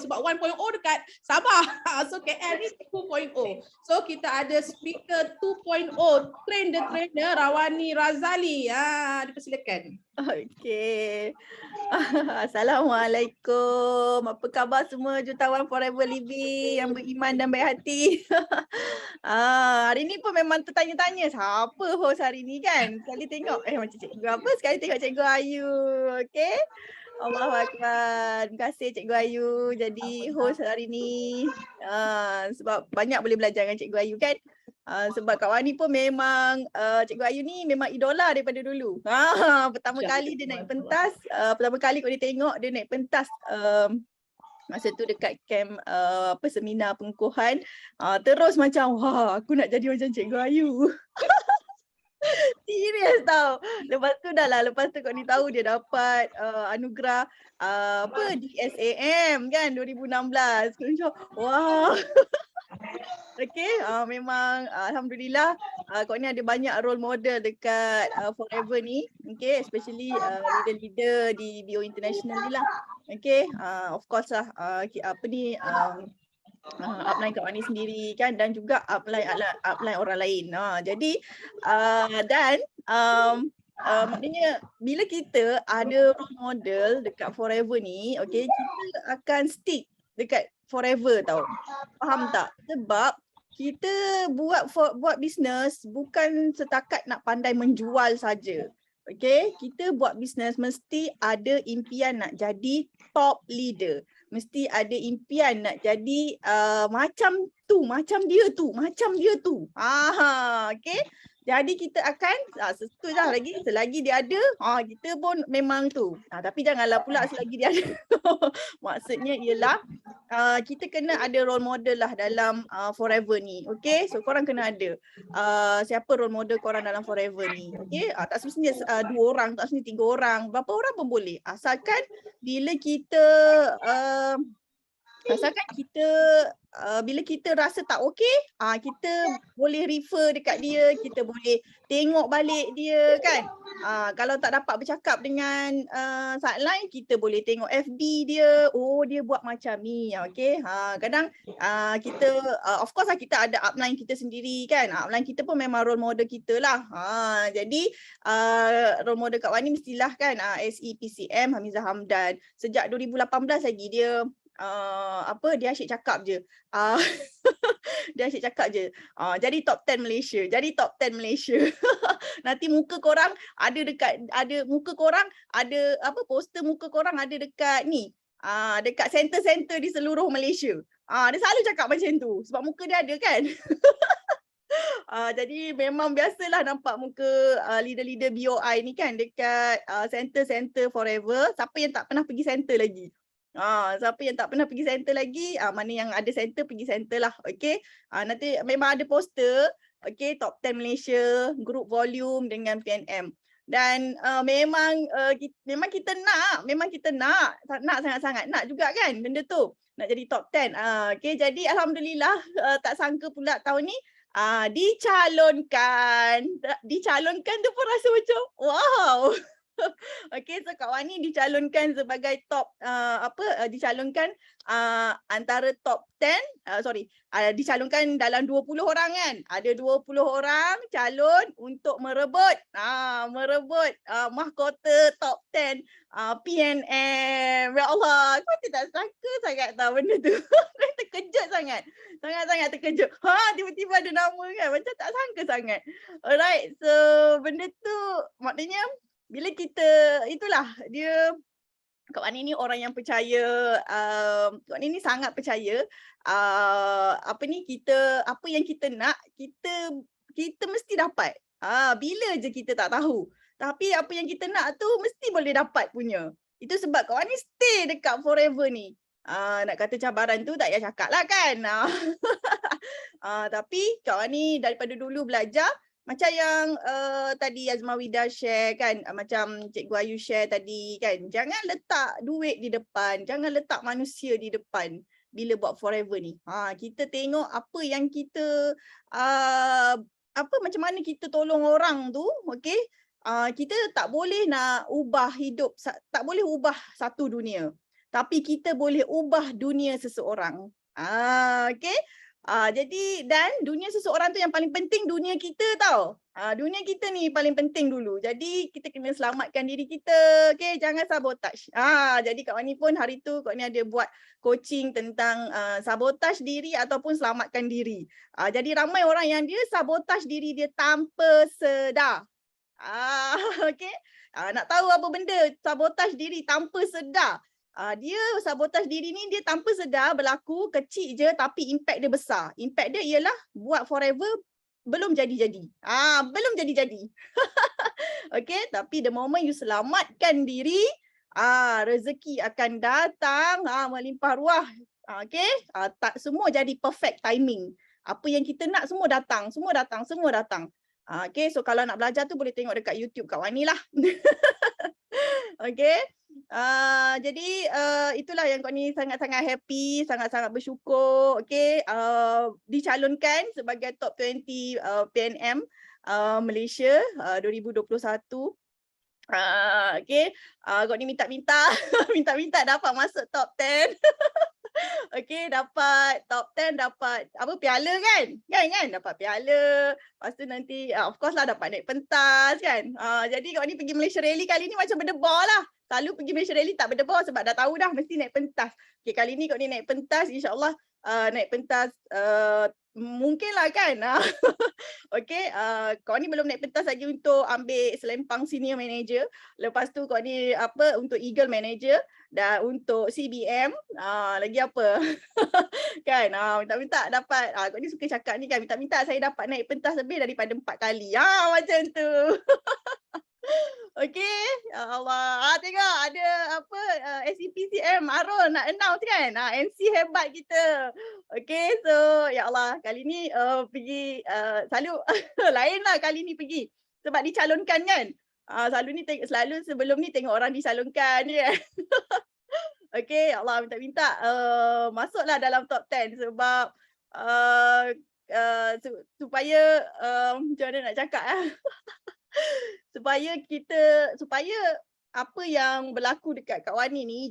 A: sebab 1.0 dekat Sabah. So KL ni 2.0. So kita ada speaker 2.0, trainer Rawani Razali. Dipersilakan.
D: Okey. Assalamualaikum. Apa khabar semua jutawan Forever Living yang beriman dan baik hati? Hari ni pun memang tertanya-tanya siapa host hari ni kan. Sekali tengok macam cikgu apa, sekali tengok Cikgu Ayu. Okey. Allahu Akbar. Terima kasih Cikgu Ayu jadi host hari ni. Sebab banyak boleh belajar dengan Cikgu Ayu kan. Sebab Kak Wani pun memang Cikgu Ayu ni memang idola daripada dulu. Pertama kali dia naik pentas, pertama kali kalau dia tengok dia naik pentas masa tu dekat camp seminar pengukuhan, terus macam wah, aku nak jadi macam Cikgu Ayu. Serius tau. Lepas tu lepas tu kau ni tahu dia dapat anugerah DSAM kan 2016. Aku macam wah. Okay, memang alhamdulillah kau ni ada banyak role model dekat Forever ni. Okay, especially leader-leader di Bio International ni lah. Okay, of course lah upline Kak Wani sendiri kan, dan juga upline orang lain. Jadi maknanya bila kita ada role model dekat Forever ni, okay, kita akan stick dekat Forever tau. Faham tak? Sebab kita buat bisnes bukan setakat nak pandai menjual saja. Okay, kita buat bisnes mesti ada impian nak jadi top leader. Mesti ada impian nak jadi macam dia tu. Okay. Jadi kita akan setuju lagi selagi dia ada, kita pun memang tu. Tapi janganlah pula selagi dia ada. Maksudnya ialah kita kena ada role model lah dalam Forever ni. Okay, so korang kena ada siapa role model korang dalam Forever ni. Okay, tak semestinya 2 orang, tak semestinya 3 orang, berapa orang pun boleh. Asalkan bila kita bila kita rasa tak okey, kita boleh refer dekat dia, kita boleh tengok balik dia kan. Kalau tak dapat bercakap dengan sideline, kita boleh tengok FB dia, oh dia buat macam ni, okey. Kadang kita of course lah kita ada upline kita sendiri kan. Upline kita pun memang role model kita lah. Jadi role model Kak Wani mestilah kan SEPCM Hamizah Hamdan. Sejak 2018 lagi dia dia asyik cakap je. Dia asyik cakap je. Jadi top 10 Malaysia. Jadi top 10 Malaysia. Nanti muka korang ada muka korang ada poster muka korang ada dekat ni. Dekat center-center di seluruh Malaysia. Dia selalu cakap macam tu sebab muka dia ada kan. Jadi memang biasalah nampak muka leader-leader BOI ni kan dekat center-center Forever. Siapa yang tak pernah pergi center lagi? Siapa yang tak pernah pergi center lagi, mana yang ada center pergi center lah. Okay, nanti memang ada poster. Okay, top 10 Malaysia, group volume dengan PNM. Dan memang kita nak sangat-sangat nak juga kan benda tu, nak jadi top 10. Okay, jadi alhamdulillah tak sangka pula tahun ni dicalonkan tu pun rasa macam wow. Okay, so Kak Wani dicalonkan sebagai top dicalonkan antara top 10, dicalonkan dalam 20 orang kan. Ada 20 orang calon untuk merebut mahkota top 10 PNM. Ya Allah, aku tidak sangka sangat tahu benda tu. Terkejut sangat. Sangat-sangat terkejut. Tiba-tiba ada nama kan. Macam tak sangka sangat. Alright, so benda tu maknanya bila kita, itulah dia, Kak Wani ni orang yang percaya, Kak Wani ni sangat percaya apa yang kita nak, kita mesti dapat. Bila je kita tak tahu. Tapi apa yang kita nak tu mesti boleh dapat punya. Itu sebab Kak Wani stay dekat Forever ni. Nak kata cabaran tu tak payah cakap lah kan. Tapi Kak Wani daripada dulu belajar, macam yang tadi Azmawida share kan, macam Cikgu Ayu share tadi kan, jangan letak duit di depan, jangan letak manusia di depan bila buat Forever ni. Kita tengok apa yang kita macam mana kita tolong orang tu, okey. Kita tak boleh nak ubah hidup, tak boleh ubah satu dunia, tapi kita boleh ubah dunia seseorang. Okey. Jadi dan dunia seseorang tu yang paling penting dunia kita tau. Dunia kita ni paling penting dulu. Jadi kita kena selamatkan diri kita. Okay, jangan sabotage. Jadi Kak Wani pun hari tu Kak Wani ada buat coaching tentang sabotage diri ataupun selamatkan diri. Jadi ramai orang yang dia sabotage diri dia tanpa sedar. Okay. Nak tahu apa benda sabotage diri tanpa sedar? Dia sabotage diri ni dia tanpa sedar berlaku kecil je tapi impact dia besar. Impact dia ialah buat Forever belum jadi-jadi. Belum jadi-jadi. Okay, tapi the moment you selamatkan diri, rezeki akan datang, melimpah ruah. Okay, tak semua jadi perfect timing. Apa yang kita nak semua datang, semua datang. Okay, so kalau nak belajar tu boleh tengok dekat YouTube Kak Wani lah. Okay. Jadi itulah yang Kak Wani sangat-sangat happy, sangat-sangat bersyukur. Okay, dicalonkan sebagai top 20 PNM Malaysia 2021. Okay, Kak Wani minta dapat masuk top 10. Okay, dapat top 10, dapat apa, piala kan? Kan dapat piala. Lepas tu nanti of course lah dapat naik pentas kan. Jadi Kak Wani pergi Malaysia Rally kali ni macam berdebar lah. Selalu pergi Malaysia Rally tak berdebar sebab dah tahu dah mesti naik pentas. Okay, kali ni Kak Wani naik pentas, insyaAllah naik pentas mungkin lah kan. Okay, Kak Wani belum naik pentas lagi untuk ambil Selempang Senior Manager. Lepas tu Kak Wani untuk Eagle Manager. Dan untuk CBM, lagi apa? Kan, minta-minta dapat, Kak Wani suka cakap ni kan, minta-minta saya dapat naik pentas lebih daripada 4 kali. Macam tu. Okay, ya Allah. Tengok ada apa, SEPCM Arul nak announce kan. MC hebat kita. Okay, so ya Allah, kali ni pergi selalu lain lah kali ni pergi. Sebab dicalonkan kan. Selalu sebelum ni tengok orang dicalonkan je. Okay, ya Allah, minta-minta masuklah dalam top 10 sebab supaya macam mana nak cakap supaya apa yang berlaku dekat Kak Wani ni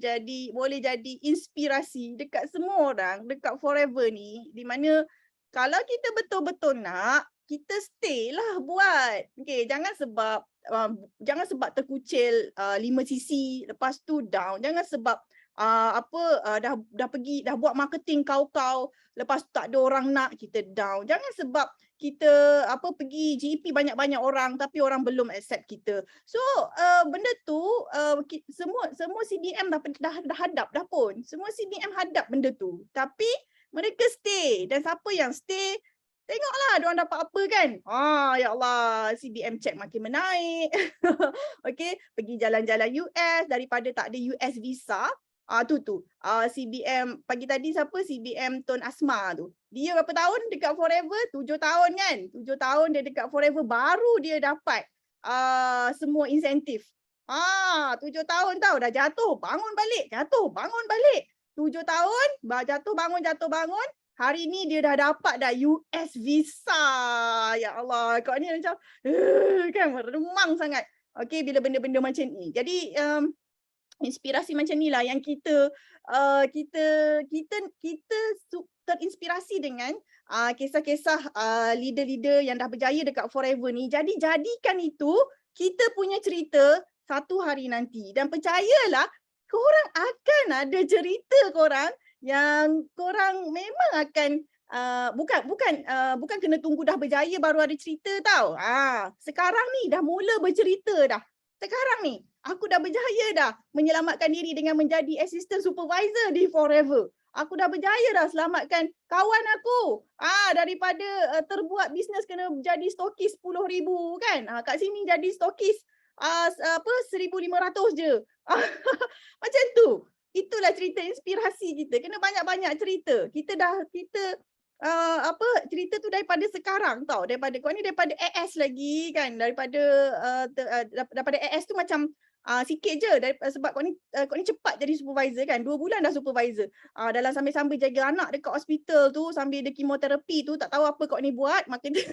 D: boleh jadi inspirasi dekat semua orang dekat Forever ni, di mana kalau kita betul-betul nak, kita stay lah buat. Okay, jangan sebab terkucil 5 sisi lepas tu down. Jangan sebab dah buat marketing kau lepas tu tak ada orang nak, kita down. Jangan sebab kita pergi GEP banyak-banyak orang tapi orang belum accept kita. So benda tu semua CBM dah hadap dah pun. Semua CBM hadap benda tu. Tapi mereka stay, dan siapa yang stay, tengoklah diorang dapat apa kan. Ya Allah, CBM check makin menaik. Okay, pergi jalan-jalan US daripada tak ada US visa. CBM pagi tadi siapa, CBM Tun Asma tu. Dia berapa tahun dekat Forever? 7 tahun kan. 7 tahun dia dekat Forever baru dia dapat semua insentif. 7 tahun tau, dah jatuh, bangun balik, jatuh, bangun balik. 7 tahun, jatuh bangun. Hari ni dia dah dapat dah US visa. Ya Allah, kau ni macam kan meremang sangat. Okey, bila benda-benda macam ni. Jadi inspirasi macam ni lah yang kita terinspirasi dengan kisah-kisah leader-leader yang dah berjaya dekat Forever ni. Jadi jadikan itu kita punya cerita satu hari nanti. Dan percayalah, korang akan ada cerita korang yang korang memang akan bukan kena tunggu dah berjaya baru ada cerita tau. Sekarang ni dah mula bercerita dah. Sekarang ni aku dah berjaya dah menyelamatkan diri dengan menjadi assistant supervisor di Forever. Aku dah berjaya dah selamatkan kawan aku. Daripada terbuat bisnes kena jadi stokis 10,000 kan. Kat sini jadi stokis 1,500 je. Macam tu. Itulah cerita inspirasi kita. Kena banyak-banyak cerita. Cerita tu daripada sekarang tau. Daripada AS lagi kan. Daripada AS tu macam sikit je sebab kau ni cepat jadi supervisor kan. 2 bulan dah supervisor. Dalam sambil-sambil jaga anak dekat hospital tu, sambil dia kemoterapi tu, tak tahu apa kau ni buat, maka dia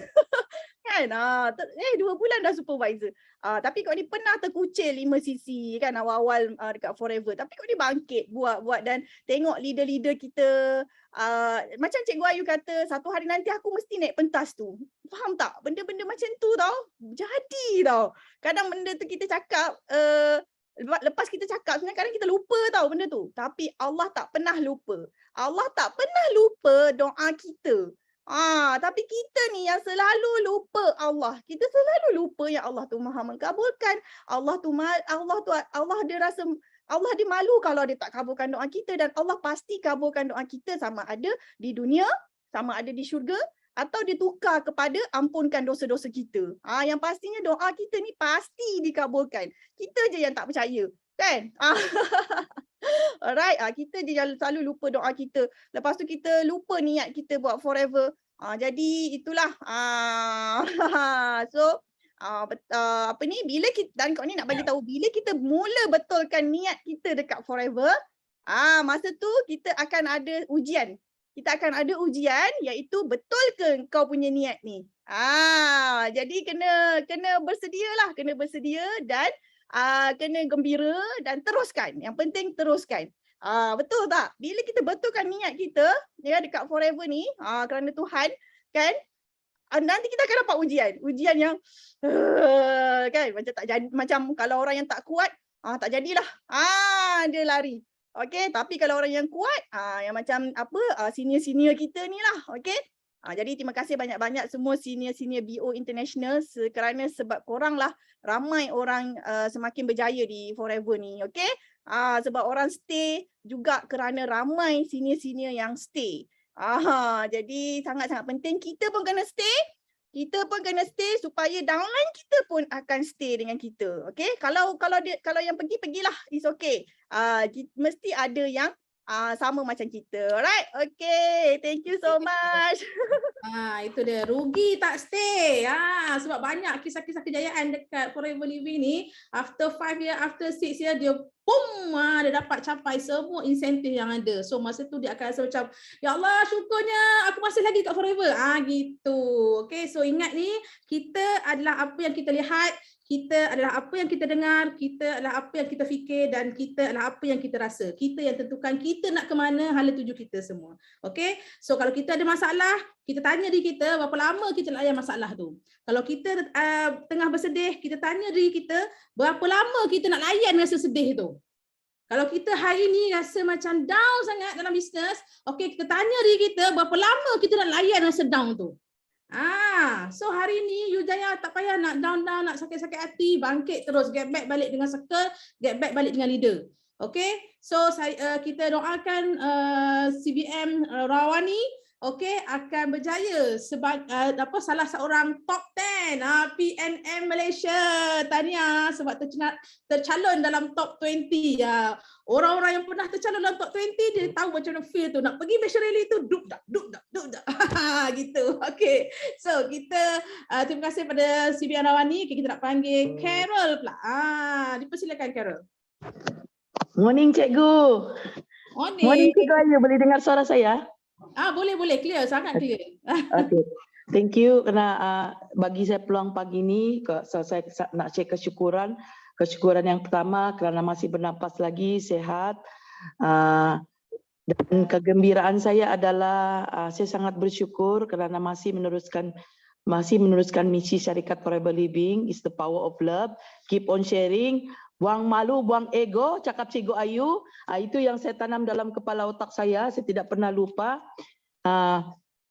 D: kan 2 bulan dah supervisor. Tapi kau ni pernah terkucil 5 sisi kan awal-awal dekat Forever. Tapi kau ni bangkit buat dan tengok leader-leader kita. Macam Cikgu Ayu kata, satu hari nanti aku mesti naik pentas tu. Faham tak? Benda-benda macam tu tau. Jadi tau. Kadang benda tu kita cakap, lepas kita cakap sebenarnya kadang kita lupa tau benda tu. Tapi Allah tak pernah lupa. Allah tak pernah lupa doa kita. Tapi kita ni yang selalu lupa Allah. Kita selalu lupa yang Allah tu Maha mengabulkan. Allah dia malu kalau dia tak kabulkan doa kita, dan Allah pasti kabulkan doa kita sama ada di dunia, sama ada di syurga, atau ditukar kepada ampunkan dosa-dosa kita. Yang pastinya doa kita ni pasti dikabulkan. Kita je yang tak percaya, kan? Alright, kita je yang selalu lupa doa kita. Lepas tu kita lupa niat kita buat Forever. Jadi itulah. So bila kita, dan kau ni nak bagi tahu, bila kita mula betulkan niat kita dekat Forever, masa tu kita akan ada ujian. Kita akan ada ujian, iaitu betul ke kau punya niat ni. Jadi kena bersedialah, kena bersedia dan kena gembira dan teruskan. Yang penting teruskan. Betul tak? Bila kita betulkan niat kita ya dekat Forever ni, kerana Tuhan kan, nanti kita akan dapat ujian yang kan macam tak jadi, macam kalau orang yang tak kuat tak jadilah, dia lari. Okey, tapi kalau orang yang kuat, yang macam senior-senior kita ni lah, okey. Jadi terima kasih banyak-banyak semua senior-senior BO International kerana sebab korang lah ramai orang semakin berjaya di Forever ni, okey. Sebab orang stay juga kerana ramai senior-senior yang stay. Jadi sangat-sangat penting kita pun kena stay. Kita pun kena stay supaya downline kita pun akan stay dengan kita. Okay? Kalau yang pergilah, it's okay. Mesti ada yang sama macam kita. Alright? Okay. Thank you so much.
A: Itu dia. Rugi tak stay. Sebab banyak kisah-kisah kejayaan dekat Forever Living ni. After 5 year, after 6 year, dia boom, dia dapat capai semua insentif yang ada. So masa tu dia akan rasa macam, ya Allah syukurnya aku masih lagi kat Forever. Gitu. Okay, so ingat ni, kita adalah apa yang kita lihat, kita adalah apa yang kita dengar, kita adalah apa yang kita fikir, dan kita adalah apa yang kita rasa. Kita yang tentukan kita nak ke mana, hala tuju kita semua. Okay, so kalau kita ada masalah, kita tanya diri kita berapa lama kita nak layan masalah tu. Kalau kita tengah bersedih, kita tanya diri kita berapa lama kita nak layan rasa sedih tu. Kalau kita hari ni rasa macam down sangat dalam bisnes, okay, kita tanya diri kita berapa lama kita nak layan rasa down tu. So hari ni Yujaya tak payah nak down, nak sakit-sakit hati, bangkit terus, get back balik dengan circle, get back balik dengan leader. Okay, so kita doakan CBM Rawani, okay, akan berjaya sebagai salah seorang top 10 PNM Malaysia. Tahniah sebab tercalon dalam top 20. Orang-orang yang pernah tercalon dalam top 20 dia tahu macam mana feel tu, nak pergi Malaysia Rally tu duk dak gitu. Okay, so kita terima kasih pada CBM Rawani. Okay, kita nak panggil Carol pula. Dipersilakan Carol.
E: Morning Cikgu. Morning Cikgu Ayu, boleh dengar suara saya?
A: Boleh, clear, sangat clear.
E: Okey. Thank you kerana bagi saya peluang pagi ini. Saya nak share kesyukuran. Kesyukuran yang pertama kerana masih bernafas lagi, sihat. Dan kegembiraan saya adalah saya sangat bersyukur kerana masih meneruskan misi syarikat Forever Living is the power of love. Keep on sharing. Buang malu, buang ego, cakap Cikgu Ayu. Itu yang saya tanam dalam kepala otak saya tidak pernah lupa.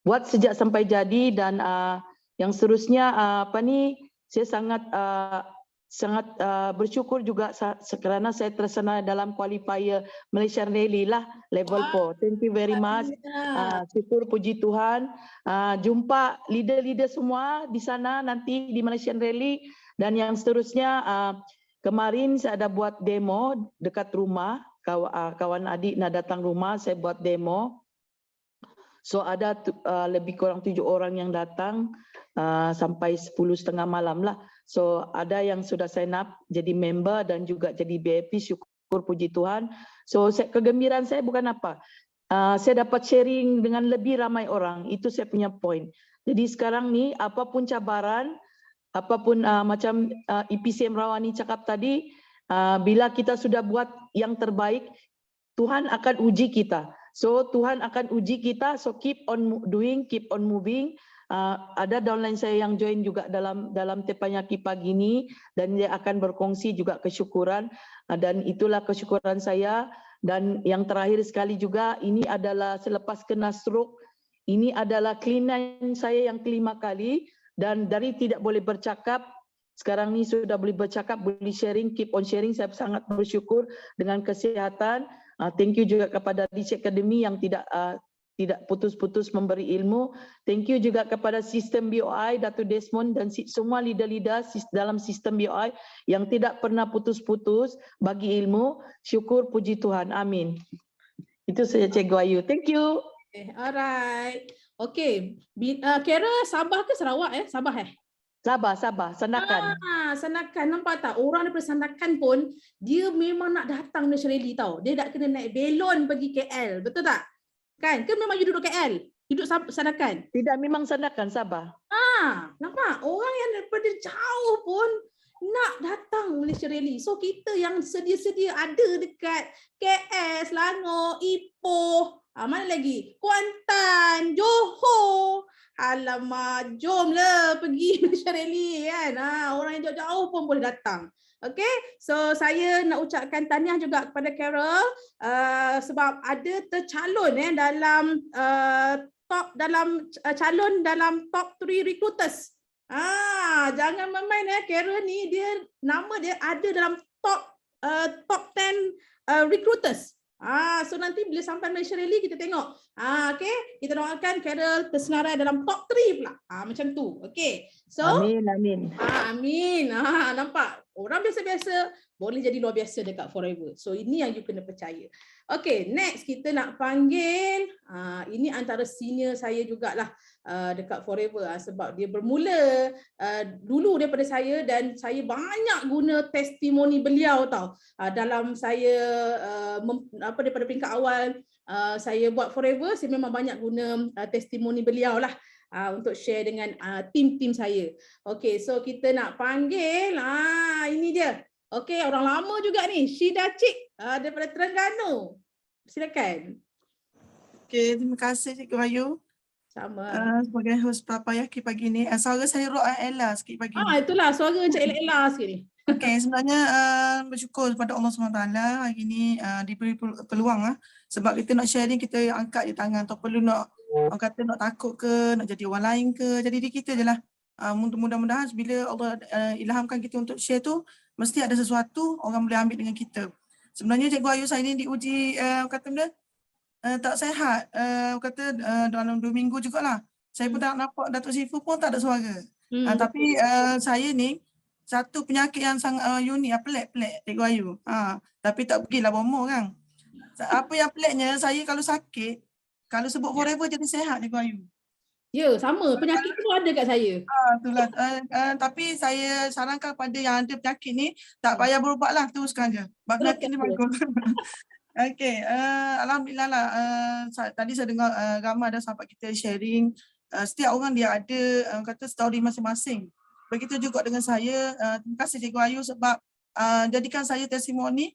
E: Buat sejak sampai jadi dan yang seterusnya saya sangat bersyukur juga kerana saya tersana dalam qualifier Malaysian Rally lah level 4. Thank you very much. Syukur puji Tuhan. Jumpa leader-leader semua di sana nanti di Malaysian Rally dan yang seterusnya kemarin saya ada buat demo dekat rumah. Kawan adik nak datang rumah, saya buat demo. So ada lebih kurang 7 orang yang datang sampai 10:30 malam lah. So ada yang sudah sign up jadi member dan juga jadi VIP, syukur puji Tuhan. So kegembiraan saya bukan apa. Saya dapat sharing dengan lebih ramai orang, itu saya punya point. Jadi sekarang ni apapun cabaran, apapun macam EPCM Rawani cakap tadi, bila kita sudah buat yang terbaik, Tuhan akan uji kita. So Tuhan akan uji kita, so keep on doing, keep on moving. Ada downline saya yang join juga dalam Tepanyaki pagi ini dan dia akan berkongsi juga kesyukuran dan itulah kesyukuran saya. Dan yang terakhir sekali juga, ini adalah selepas kena stroke, ini adalah kelainan saya yang kelima kali dan dari tidak boleh bercakap, sekarang ni sudah boleh bercakap, boleh sharing, keep on sharing. Saya sangat bersyukur dengan kesihatan. Thank you juga kepada Rich Academy yang tidak putus-putus memberi ilmu. Thank you juga kepada sistem BOI, Dato' Desmond dan semua leader-leader dalam sistem BOI yang tidak pernah putus-putus bagi ilmu. Syukur puji Tuhan. Amin. Itu saja Cikgu Ayu. Thank you.
A: Alright. Okay. Kira Sabah ke Sarawak Sabah
E: Sabah, Sandakan.
A: Sandakan, nampak tak? Orang daripada Sandakan pun dia memang nak datang Malaysia Rally tau. Dia tak kena naik belon pergi KL, betul tak? Kan? Ke memang you duduk KL? Duduk Sandakan?
E: Tidak, memang Sandakan, Sabah.
A: Nampak? Orang yang daripada jauh pun nak datang Malaysia Rally. So kita yang sedia-sedia ada dekat KL, Selangor, Ipoh, mana lagi? Kuantan, Johor. Alamak, jomlah pergi Malaysia Rally kan. Orang yang jauh-jauh pun boleh datang. Okay, so saya nak ucapkan tahniah juga kepada Carol sebab ada tercalon dalam calon dalam top 3 recruiters. Jangan main Carol ni nama dia ada dalam top 10 recruiters. So nanti bila sampai Malaysia Rally kita tengok. Okay, kita doakan Carol tersenarai dalam top 3 pula. Macam tu. Okay. So
E: amin.
A: Amin. Nampak? Orang biasa-biasa boleh jadi luar biasa dekat Forever. So ini yang you kena percaya. Okay, next kita nak panggil ini antara senior saya jugalah dekat Forever sebab dia bermula dulu daripada saya dan saya banyak guna testimoni beliau tau. Dalam saya daripada peringkat awal saya buat Forever, saya memang banyak guna testimoni beliau lah untuk share dengan tim saya. Okay, so kita nak panggil ini dia. Okay, orang lama juga ni, Syida Cik daripada Terengganu. Silakan.
F: Okay, terima kasih Cikgu Ayu.
A: Sama.
F: Sebagai host Papayaki pagi ni, suara saya rock Ella sikit pagi ni.
A: Itulah suara Cik Ella sikit ni.
F: Okay, sebenarnya bersyukur kepada Allah SWT hari ni diberi peluang sebab kita nak sharing, kita angkat di tangan, tak perlu nak orang kata nak takut ke, nak jadi orang lain ke, jadi diri kita je lah. Mudah-mudahan bila Allah ilhamkan kita untuk share tu, mesti ada sesuatu orang boleh ambil dengan kita. Sebenarnya Cikgu Ayu saya ni diuji kata benda tak sihat, kata dalam 2 minggu jugalah. Saya pun tak nampak Datuk Sifu pun tak ada suara. Tapi saya ni satu penyakit yang sangat unik, pelik-pelik Cikgu Ayu. Tapi tak pergilah bomoh kan. Apa yang peliknya, saya kalau sakit, kalau sebut Forever jadi sehat Cikgu Ayu.
A: Ya, sama. Penyakit tu ada kat saya.
F: Itulah. Tapi saya sarankan pada yang ada penyakit ni, tak payah berubat lah, teruskan je. Sebab penyakit ni bagus. Okay, Alhamdulillah lah. Tadi saya dengar ramai ada sahabat kita sharing setiap orang dia ada kata story masing-masing. Begitu juga dengan saya. Terima kasih Cikgu Ayu sebab jadikan saya testimoni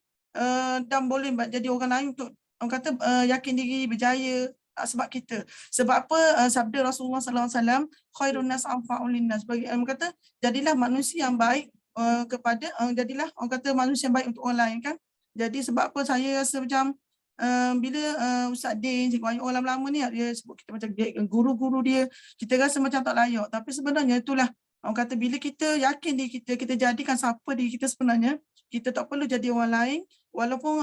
F: dan boleh jadi orang lain untuk orang kata yakin diri, berjaya sebab kita. Sebab apa sabda Rasulullah SAW, khairun nas anfa'ul linnas. Bagi kata jadilah manusia yang baik kepada jadilah orang kata manusia yang baik untuk orang lain kan. Jadi sebab apa saya rasa macam bila Ustaz Din, Cikgu Ayu orang lama ni dia sebut kita macam guru-guru dia, kita rasa macam tak layak. Tapi sebenarnya itulah orang kata bila kita yakin diri kita, kita jadikan siapa diri kita sebenarnya, kita tak perlu jadi orang lain. Walaupun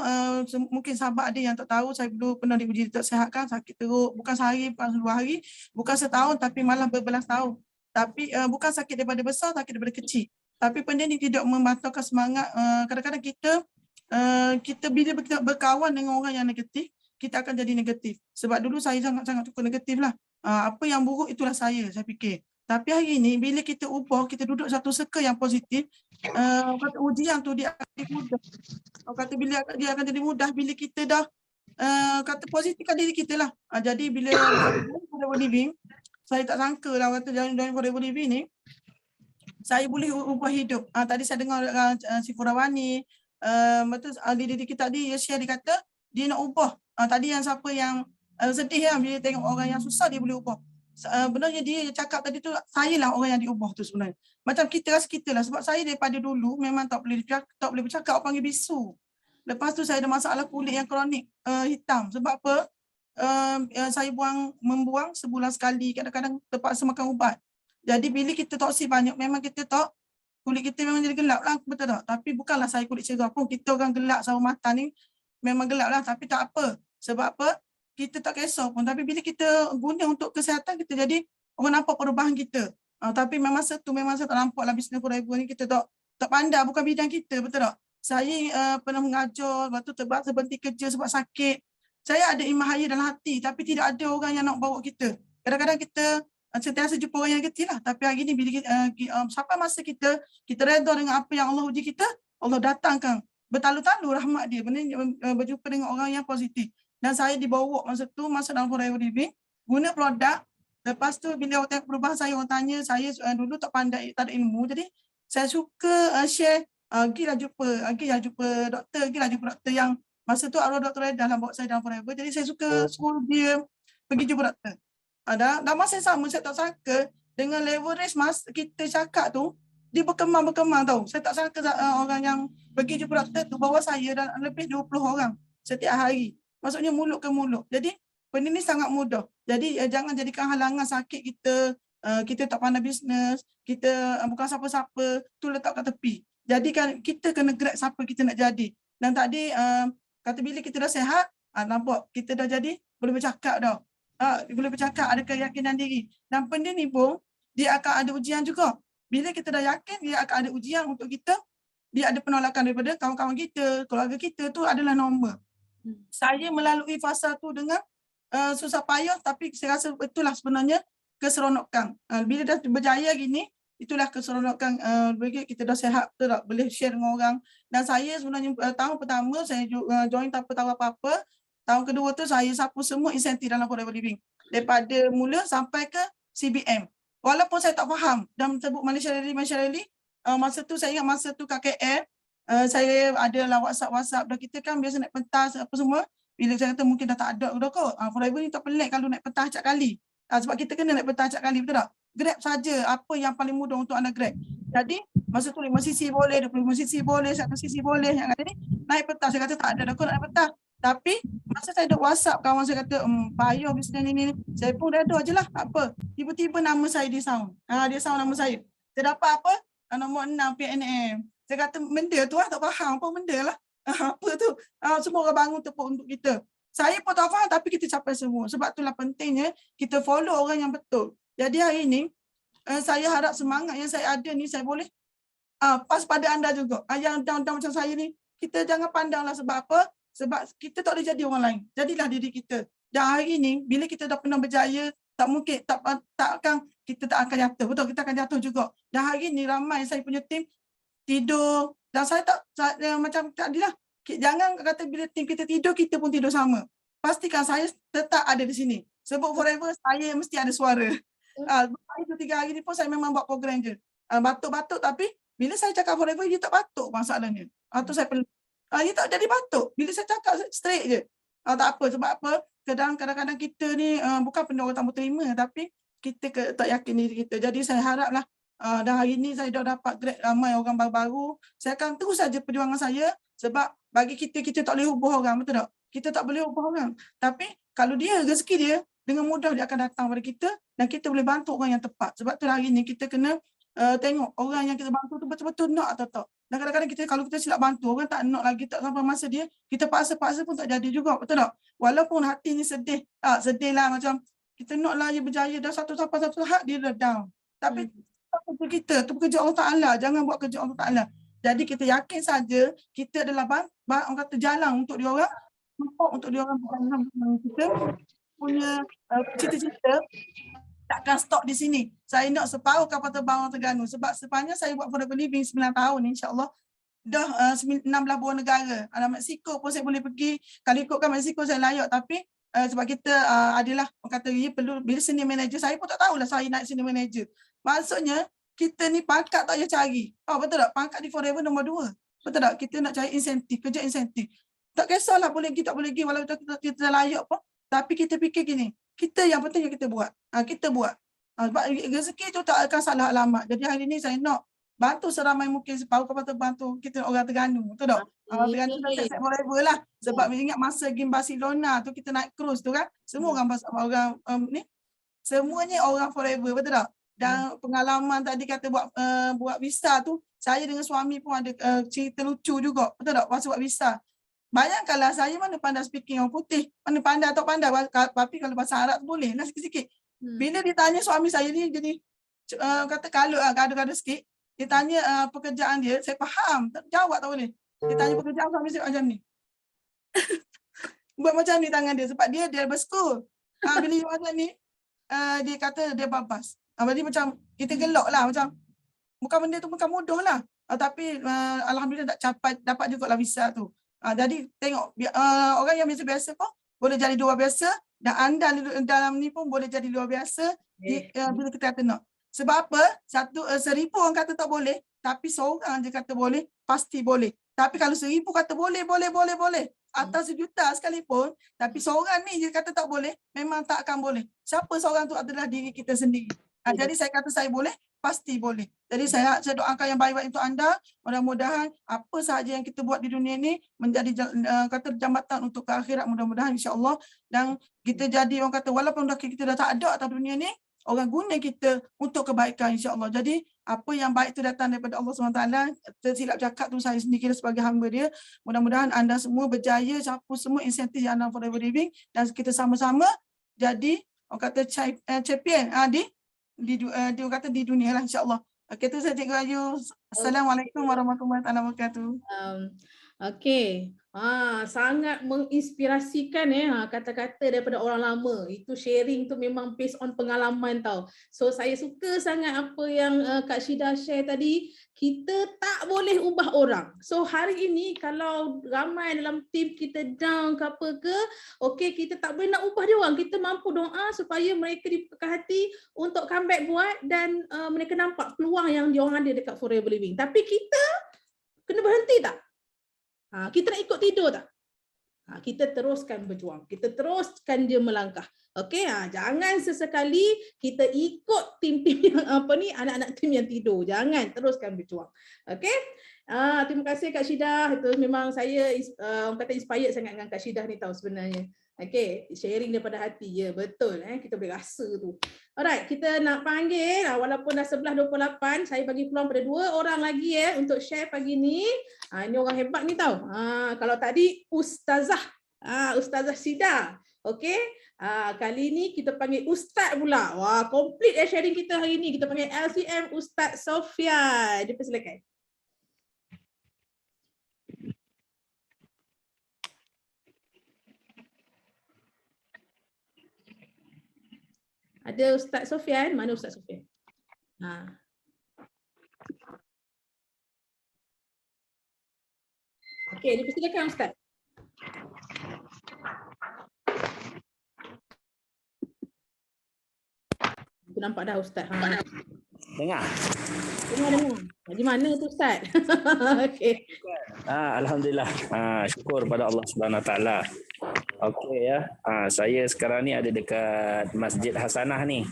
F: mungkin sahabat ada yang tak tahu, saya dulu pernah diuji tak sihat kan, sakit teruk, bukan sehari, bukan 2 hari, bukan setahun, tapi malah berbelas tahun. Tapi bukan sakit daripada besar, sakit daripada kecil. Tapi benda ni tidak membatalkan semangat. Kadang-kadang kita bila kita berkawan dengan orang yang negatif, kita akan jadi negatif. Sebab dulu saya sangat-sangat suka negatif lah. Apa yang buruk itulah saya fikir. Tapi hari ini bila kita ubah, kita duduk satu circle yang positif, kata ujian tu dia akan jadi mudah. Kata bila dia akan jadi mudah bila kita dah kata positifkan diri kita lah. Jadi bila Forever Living, saya tak sangka lah kata join Forever Living ni, saya boleh ubah hidup. Tadi saya dengar si Furawani, betul diri kita tadi dia share, dia kata dia nak ubah. Tadi yang siapa yang sedih bila tengok orang yang susah dia boleh ubah. Sebenarnya dia cakap tadi tu saya lah orang yang diubah tu sebenarnya. Macam kita rasa kita lah, sebab saya daripada dulu memang tak boleh bercakap, orang panggil bisu. Lepas tu saya ada masalah kulit yang kronik hitam. Sebab apa? Saya membuang sebulan sekali, kadang-kadang terpaksa makan ubat. Jadi bila kita toksik banyak, memang kita kulit kita memang jadi gelap lah, betul tak? Tapi bukanlah saya kulit cerah pun, kita orang gelap sama mata ni memang gelap lah, tapi tak apa. Sebab apa? Kita tak kisah pun. Tapi bila kita guna untuk kesihatan, kita jadi orang nampak perubahan kita. Tapi memang masa tu memang saya tak nampak lah bisnes Forever ni, kita tak pandai, bukan bidang kita, betul tak? Saya pernah mengajar, lepas tu terpaksa berhenti kerja sebab sakit. Saya ada imahaya dalam hati, tapi tidak ada orang yang nak bawa kita. Kadang-kadang kita sentiasa jumpa orang yang kecil lah. Tapi hari ni bila sampai masa kita redha dengan apa yang Allah uji kita, Allah datangkan bertalu-talu rahmat dia, berjumpa dengan orang yang positif. Dan saya dibawa masa tu, masa dalam Forever Living, guna produk. Lepas tu bila orang tengok perubahan saya, orang tanya, saya dulu tak pandai, tak ada ilmu. Jadi saya suka share, pergilah jumpa doktor yang masa tu arwah Dr. Reda lah bawa saya dalam Forever. Jadi saya suka suruh dia pergi jumpa doktor. Dan masa yang sama, saya tak sangka dengan leverage kita cakap tu, dia berkembang tau. Saya tak sangka orang yang pergi jumpa doktor tu bawa saya dan lebih 20 orang setiap hari. Maksudnya mulut ke mulut. Jadi benda ni sangat mudah. Jadi jangan jadikan halangan sakit kita tak pandai bisnes, kita bukan siapa-siapa, tu letak kat tepi. Jadi kan kita kena grab siapa kita nak jadi. Dan tadi kata bila kita dah sihat, nampak kita dah jadi boleh bercakap dah. Boleh bercakap, ada keyakinan diri. Dan benda ni pun dia akan ada ujian juga. Bila kita dah yakin, dia akan ada ujian untuk kita. Dia ada penolakan daripada kawan-kawan kita, keluarga kita, tu adalah normal. Saya melalui fasa tu dengan susah payah, tapi saya rasa itulah sebenarnya keseronokan. Bila dah berjaya gini, itulah keseronokan. Kita dah sihat, boleh share dengan orang. Dan saya sebenarnya tahun pertama saya join tanpa tahu apa-apa. Tahun kedua tu saya sapu semua insentif dalam Forever Living. Daripada mula sampai ke CBM. Walaupun saya tak faham dan sebut Malaysia Rally, masa tu saya ingat masa tu kat KL, saya ada lah WhatsApp dah, kita kan biasa naik pentas apa semua. Bila saya kata mungkin dah tak ada dah kot. Forever ni tak pelik kalau naik pentas acak kali. Sebab kita kena naik pentas acak kali, betul tak? Grab saja apa yang paling mudah untuk anda grab. Jadi masa tu 5cc boleh, 25cc boleh, 1cc boleh. Yang kata ni naik pentas, saya kata tak ada dah kot naik pentas. Tapi masa saya ada WhatsApp kawan saya kata payah bisnes ni, saya pun redha je lah, tak apa. Tiba-tiba nama saya di sound. Dia sound nama saya. Saya dapat apa? Nombor 6 PNM. Saya kata benda tu tak faham apa benda lah. Apa tu? Semua orang bangun tepuk untuk kita. Saya pun tak faham tapi kita capai semua. Sebab itulah pentingnya kita follow orang yang betul. Jadi hari ini saya harap semangat yang saya ada ni saya boleh pas pada anda juga. Yang down-down macam saya ni, kita jangan pandanglah sebab apa? Sebab kita tak boleh jadi orang lain. Jadilah diri kita. Dan hari ni bila kita dah pernah berjaya, tak mungkin kita tak akan jatuh. Betul, kita akan jatuh juga. Dan hari ni ramai saya punya tim tidur, dan saya macam tadi lah, jangan kata bila tim kita tidur, kita pun tidur sama. Pastikan saya tetap ada di sini. Sebab Forever, saya mesti ada suara. Hari tu 3 hari ni pun saya memang buat program je. Batuk-batuk tapi bila saya cakap forever, dia tak batuk masalahnya. Tu saya perlu. Dia tak jadi batuk. Bila saya cakap straight je. Tak apa, sebab apa? Kadang-kadang kita ni bukan benda orang tak terima, tapi kita tak yakin diri kita. Jadi saya haraplah dan hari ni saya dah dapat grade ramai orang baru-baru. Saya akan terus saja perjuangan saya sebab bagi kita tak boleh ubah orang, betul tak? Kita tak boleh ubah orang. Tapi kalau dia rezeki dia, dengan mudah dia akan datang pada kita dan kita boleh bantu orang yang tepat. Sebab tu hari ni kita kena tengok orang yang kita bantu tu betul-betul nak atau tak. Dan kadang-kadang kalau kita silap bantu, orang tak nak lagi, tak sampai masa dia, kita paksa-paksa pun tak jadi juga, betul tak? Walaupun hati ni sedih, sedih lah macam kita nak lah dia berjaya dah satu hak dia dah down. Tapi kita tu kerja Allah Ta'ala, jangan buat kerja Allah Ta'ala. Jadi kita yakin saja kita adalah orang kata jalan untuk dia orang, untuk dia orang berjalan. Kita punya cita-cita takkan stop di sini. Saya nak separuh kapal terbang orang Terengganu sebab sepanjang saya buat Forever Living 9 tahun insya-Allah dah 16 buah negara. Mexico pun saya boleh pergi. Kalau ikutkan Mexico saya layak, tapi sebab kita adalah orang kata dia perlu bila senior manager, saya pun tak tahulah saya naik senior manager. Maksudnya kita ni pangkat tak payah cari. Betul tak? Pangkat di Forever nombor 2. Betul tak? Kita nak cari insentif, kerja insentif. Tak kisahlah boleh pergi tak boleh pergi walaupun kita layak pun. Tapi kita fikir gini, kita yang penting yang kita buat. Kita buat. Sebab rezeki tu tak akan salah alamat. Jadi hari ni saya nak bantu seramai mungkin separuh kapal terbang tu kita orang Terengganu. Betul tak? Terengganu dah set forever lah. Sebab ingat masa game Barcelona tu kita naik cruise tu kan. Semua orang ni semuanya orang forever, betul tak? Dan pengalaman tadi kata buat visa tu, saya dengan suami pun ada cerita lucu juga. Betul tak? Masa buat visa. Bayangkanlah saya mana pandai speaking orang putih, mana pandai atau pandai, tapi kalau bahasa Arab boleh lah sikit-sikit. Bila ditanya suami saya ni jadi kata kalau gaduh-gaduh sikit, dia tanya pekerjaan dia, saya faham, tak jawab tak boleh. Dia tanya pekerjaan suami saya macam ni. Buat macam ni tangan dia sebab dia berskul. Bila dia macam ni, dia kata dia babas. Jadi macam kita gelak lah, macam bukan benda tu bukan mudah lah. Tapi alhamdulillah dapat juga lah visa tu. Jadi tengok orang yang biasa-biasa pun boleh jadi luar biasa dan anda dalam ni pun boleh jadi luar biasa bila kita kata nak. Sebab apa? 1000 orang kata tak boleh, tapi seorang je kata boleh, pasti boleh. Tapi kalau 1000 kata boleh. Atas 1 juta sekalipun, tapi seorang ni je kata tak boleh, memang tak akan boleh. Siapa seorang tu adalah diri kita sendiri. Jadi saya kata saya boleh, pasti boleh. Jadi saya doakan yang baik-baik untuk anda. Mudah-mudahan apa sahaja yang kita buat di dunia ini menjadi kata jambatan untuk ke akhirat, mudah-mudahan insya-Allah. Dan kita jadi orang kata walaupun kita dah tak ada atas dunia ni, orang guna kita untuk kebaikan insya-Allah. Jadi apa yang baik itu datang daripada Allah SWT. Tersilap cakap tu saya sendiri sebagai hamba dia. Mudah-mudahan anda semua berjaya campur semua insentif yang ada Forever Living dan kita sama-sama jadi orang kata champion di dunia lah insya-Allah. Okey, tu saya Cikgu Ayu. Assalamualaikum warahmatullahi wabarakatuh.
A: Okey. Sangat menginspirasikan kata-kata daripada orang lama. Itu sharing tu memang based on pengalaman tau. So saya suka sangat apa yang Kak Syida share tadi. Kita tak boleh ubah orang. So hari ini kalau ramai dalam tim kita down ke apa ke, okey kita tak boleh nak ubah dia orang. Kita mampu doa supaya mereka dibuka hati untuk comeback buat dan mereka nampak peluang yang dia orang ada dekat Forever Living. Tapi kita kena berhenti tak? Kita nak ikut tidur tak? Kita teruskan berjuang. Kita teruskan dia melangkah. Okey, jangan sesekali kita ikut tim-tim yang anak-anak tim yang tidur. Jangan, teruskan berjuang. Okey. Terima kasih Kak Syida. Itu memang saya kata inspired sangat dengan Kak Syida ni tahu sebenarnya. Okey, sharing daripada hati. Ya, betul kita boleh rasa tu. Alright, kita nak panggil walaupun dah 11.28, saya bagi peluang pada 2 orang lagi untuk share pagi ni. Ini orang hebat ni tahu. Kalau tadi Ustazah Ustazah Syida. Okey. Kali ni kita panggil Ustaz pula. Wah, komplit sharing kita hari ni. Kita panggil LCM Ustaz Sofian. Dipersilakan. Ada Ustaz Sofian? Mana Ustaz Sofian? Okey, dipersilakan Ustaz. Aku nampak dah Ustaz. Ha.
G: Dengar?
A: Dengar. Di mana tu Ustaz? Okey.
G: Alhamdulillah. Syukur pada Allah Subhanahu Wa Taala. Okey ya. Saya sekarang ni ada dekat Masjid Hasanah ni.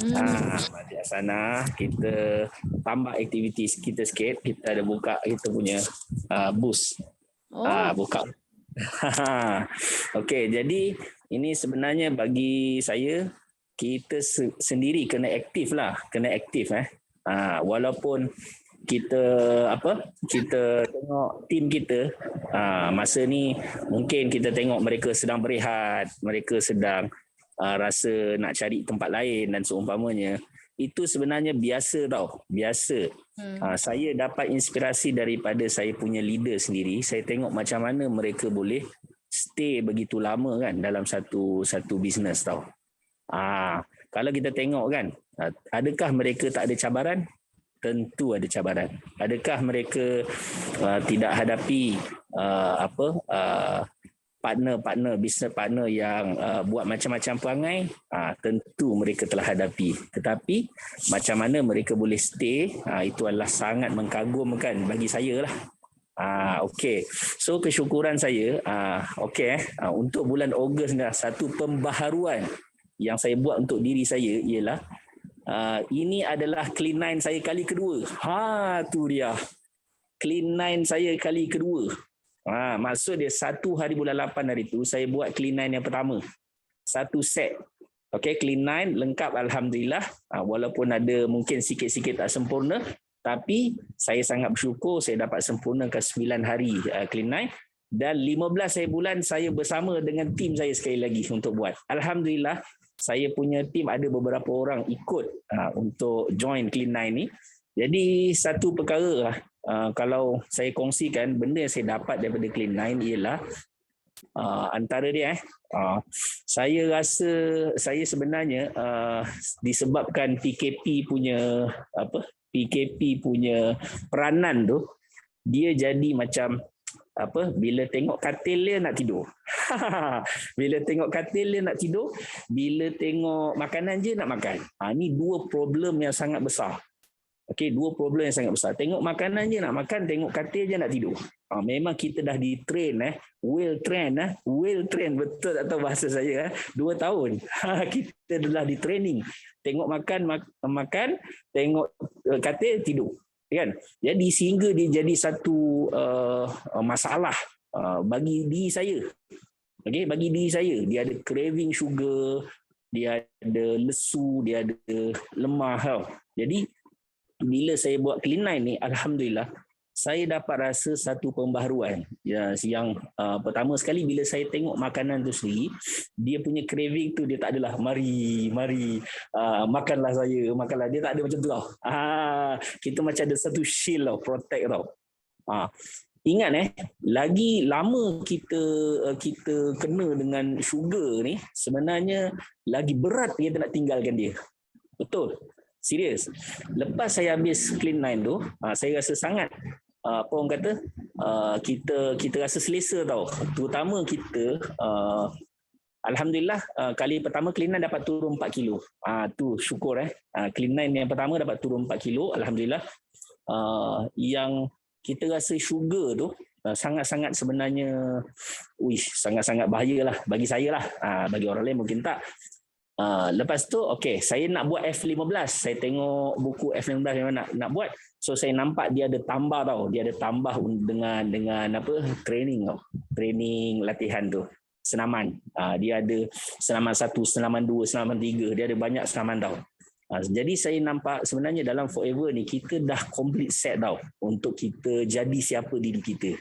G: Masjid Hasanah, kita tambah aktiviti kita sikit. Kita ada buka kita punya bus. Buka. Okey, jadi ini sebenarnya bagi saya, kita sendiri kena aktif lah, walaupun kita tengok tim kita masa ni mungkin kita tengok mereka sedang berehat, mereka sedang rasa nak cari tempat lain dan seumpamanya. Itu sebenarnya biasa tau, biasa. Saya dapat inspirasi daripada saya punya leader sendiri. Saya tengok macam mana mereka boleh stay begitu lama kan dalam satu bisnes tau. Kalau kita tengok kan, adakah mereka tak ada cabaran? Tentu ada cabaran. Adakah mereka tidak hadapi business partner yang buat macam-macam perangai? Tentu mereka telah hadapi. Tetapi macam mana mereka boleh stay, itu adalah sangat mengagumkan bagi saya lah. Okey. So kesyukuran saya, untuk bulan Ogos ni, satu pembaharuan yang saya buat untuk diri saya ialah ini adalah clean 9 saya kali kedua. Tu dia. Clean 9 saya kali kedua. Maksud dia 1 hari bulan 8 hari tu saya buat clean 9 yang pertama. Satu set. Okey, clean 9 lengkap alhamdulillah. Walaupun ada mungkin sikit-sikit tak sempurna, tapi saya sangat bersyukur saya dapat sempurnakan 9 hari clean 9. Dan 15 bulan saya bersama dengan tim saya sekali lagi untuk buat. Alhamdulillah, saya punya tim ada beberapa orang ikut untuk join clean 9 ni. Jadi satu perkara lah, kalau saya kongsikan benda yang saya dapat daripada clean 9 ialah antara dia saya rasa saya sebenarnya disebabkan PKP punya peranan tu, dia jadi macam bila tengok katil dia nak tidur. Bila tengok katil dia nak tidur, bila tengok makanan je nak makan. Ni dua problem yang sangat besar. Okey, dua problem yang sangat besar. Tengok makanan je nak makan, tengok katil je nak tidur. Memang kita dah di-train well train betul tak tahu bahasa saya 2 tahun. Kita dah di-training. Tengok makan, tengok katil tidur. Kan? Jadi sehingga dia jadi satu masalah bagi diri saya. Okey, bagi diri saya, dia ada craving sugar, dia ada lesu, dia ada lemah tau. Jadi bila saya buat clean 9 ni, alhamdulillah saya dapat rasa satu pembaharuan. Yang pertama sekali bila saya tengok makanan tu sendiri, dia punya craving tu dia tak adalah mari makanlah saya, makanlah. Dia tak ada macam tu tau. Kita macam ada satu shield tau, protect tau. Ingat lagi lama kita kena dengan sugar ni, sebenarnya lagi berat kita nak tinggalkan dia. Betul. Serius. Lepas saya habis clean 9 tu, saya rasa sangat orang kata kita rasa selesa tau. Terutama kita alhamdulillah kali pertama clean 9 dapat turun 4 kilo. Tu syukur clean 9 yang pertama dapat turun 4 kilo alhamdulillah. Yang kita rasa sugar tu sangat-sangat sebenarnya sangat-sangat bahayalah bagi saya lah. Bagi orang lain mungkin tak. Lepas tu saya nak buat F15. Saya tengok buku F15 yang nak buat. So saya nampak dia ada tambah tau. Dia ada tambah dengan training latihan tu. Senaman. Dia ada senaman 1, senaman 2, senaman 3. Dia ada banyak senaman tau. Jadi saya nampak sebenarnya dalam Forever ni kita dah complete set tau untuk kita jadi siapa diri kita.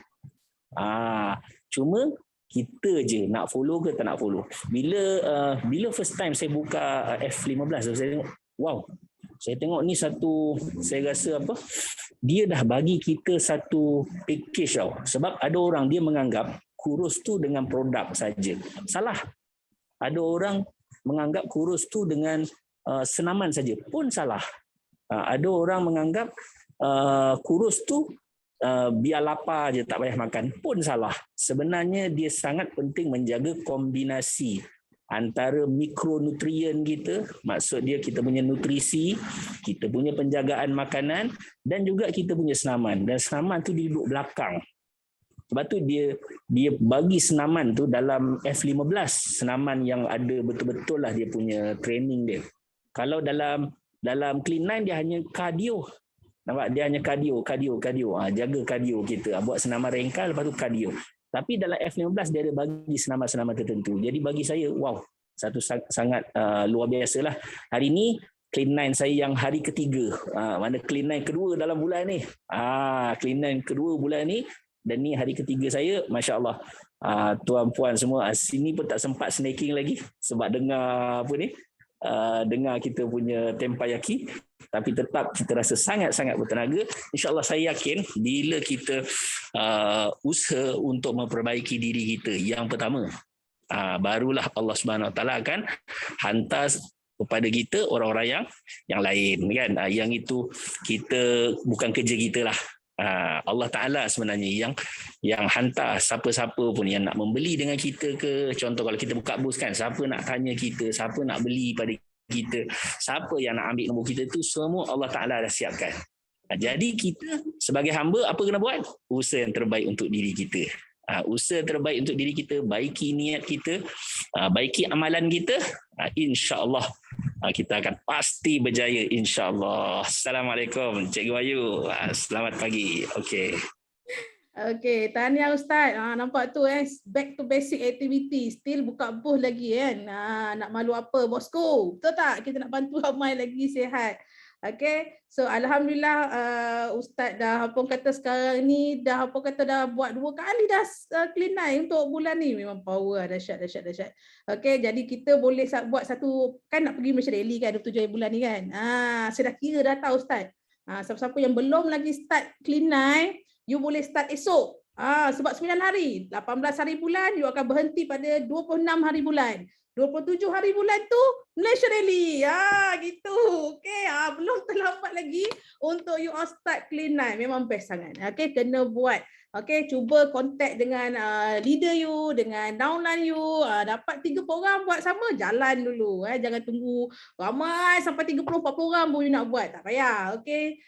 G: Cuma kita je nak follow ke tak nak follow. Bila first time saya buka F15 saya tengok, wow. Saya tengok ni satu, saya rasa dia dah bagi kita satu package tau. Sebab ada orang dia menganggap kurus tu dengan produk saja. Salah. Ada orang menganggap kurus tu dengan senaman saja. Pun salah. Ada orang menganggap kurus tu biar lapar je tak payah makan, pun salah. Sebenarnya dia sangat penting menjaga kombinasi antara mikronutrien kita, maksud dia kita punya nutrisi, kita punya penjagaan makanan dan juga kita punya senaman. Dan senaman tu dia duduk belakang. Sebab tu dia bagi senaman tu dalam F15, senaman yang ada betul-betul lah dia punya training dia. Kalau dalam Clean9 dia hanya kardio. Nampak, dia hanya kardio. Jaga kardio kita, buat senaman rengkal lepas tu kardio. Tapi dalam F15 dia ada bagi senaman-senaman tertentu. Jadi bagi saya, wow, satu sangat luar biasa lah. Hari ni Clean9 saya yang hari ketiga. Mana Clean9 kedua dalam bulan ni. Clean9 kedua bulan ni. Dan ni hari ketiga saya, Masya Allah. Tuan-puan semua, sini pun tak sempat snaking lagi. Sebab dengar apa ni, dengar kita punya tempayaki. Tapi tetap kita rasa sangat-sangat bertenaga. InsyaAllah saya yakin bila kita usaha untuk memperbaiki diri kita, yang pertama, barulah Allah Subhanahu Wa Taala akan hantar kepada kita orang-orang yang lain kan. Yang itu kita bukan kerja kita lah. Allah Ta'ala sebenarnya yang hantar siapa-siapa pun yang nak membeli dengan kita ke. Contoh kalau kita buka bus kan, siapa nak tanya kita, siapa nak beli pada kita, siapa yang nak ambil nombor kita, tu semua Allah Ta'ala dah siapkan. Jadi kita sebagai hamba apa kena buat? Usaha yang terbaik untuk diri kita. Usaha terbaik untuk diri kita, baiki niat kita, baiki amalan kita, insya-Allah kita akan pasti berjaya, insya-Allah. Assalamualaikum Cikgu Ayu. Selamat pagi. Okey.
A: Okey, tahniah Ustaz. Nampak tu back to basic activity. Still buka booth lagi kan. Nak malu apa bosku? Betul tak? Kita nak bantu ramai lagi sihat. Okey. So alhamdulillah Ustaz dah apa kata sekarang ni dah buat 2 kali dah Clean9 untuk bulan ni. Memang power, dahsyat. Okey, jadi kita boleh buat satu, kan nak pergi Malaysia Rally kan 27 bulan ni kan. Saya dah kira data Ustaz. Siapa-siapa yang belum lagi start Clean9, you boleh start esok. Sebab 9 hari, 18 hari bulan, you akan berhenti pada 26 hari bulan. 27 hari bulan tu Malaysia Rally. Gitu. Okey, belum terlambat lagi untuk you all start Clean9. Memang best sangat. Okey, kena buat. Okey, cuba contact dengan leader you, dengan downline you. Dapat 3 orang buat sama, jalan dulu. Jangan tunggu ramai sampai 30-40 orang pun you nak buat. Tak payah. Okey.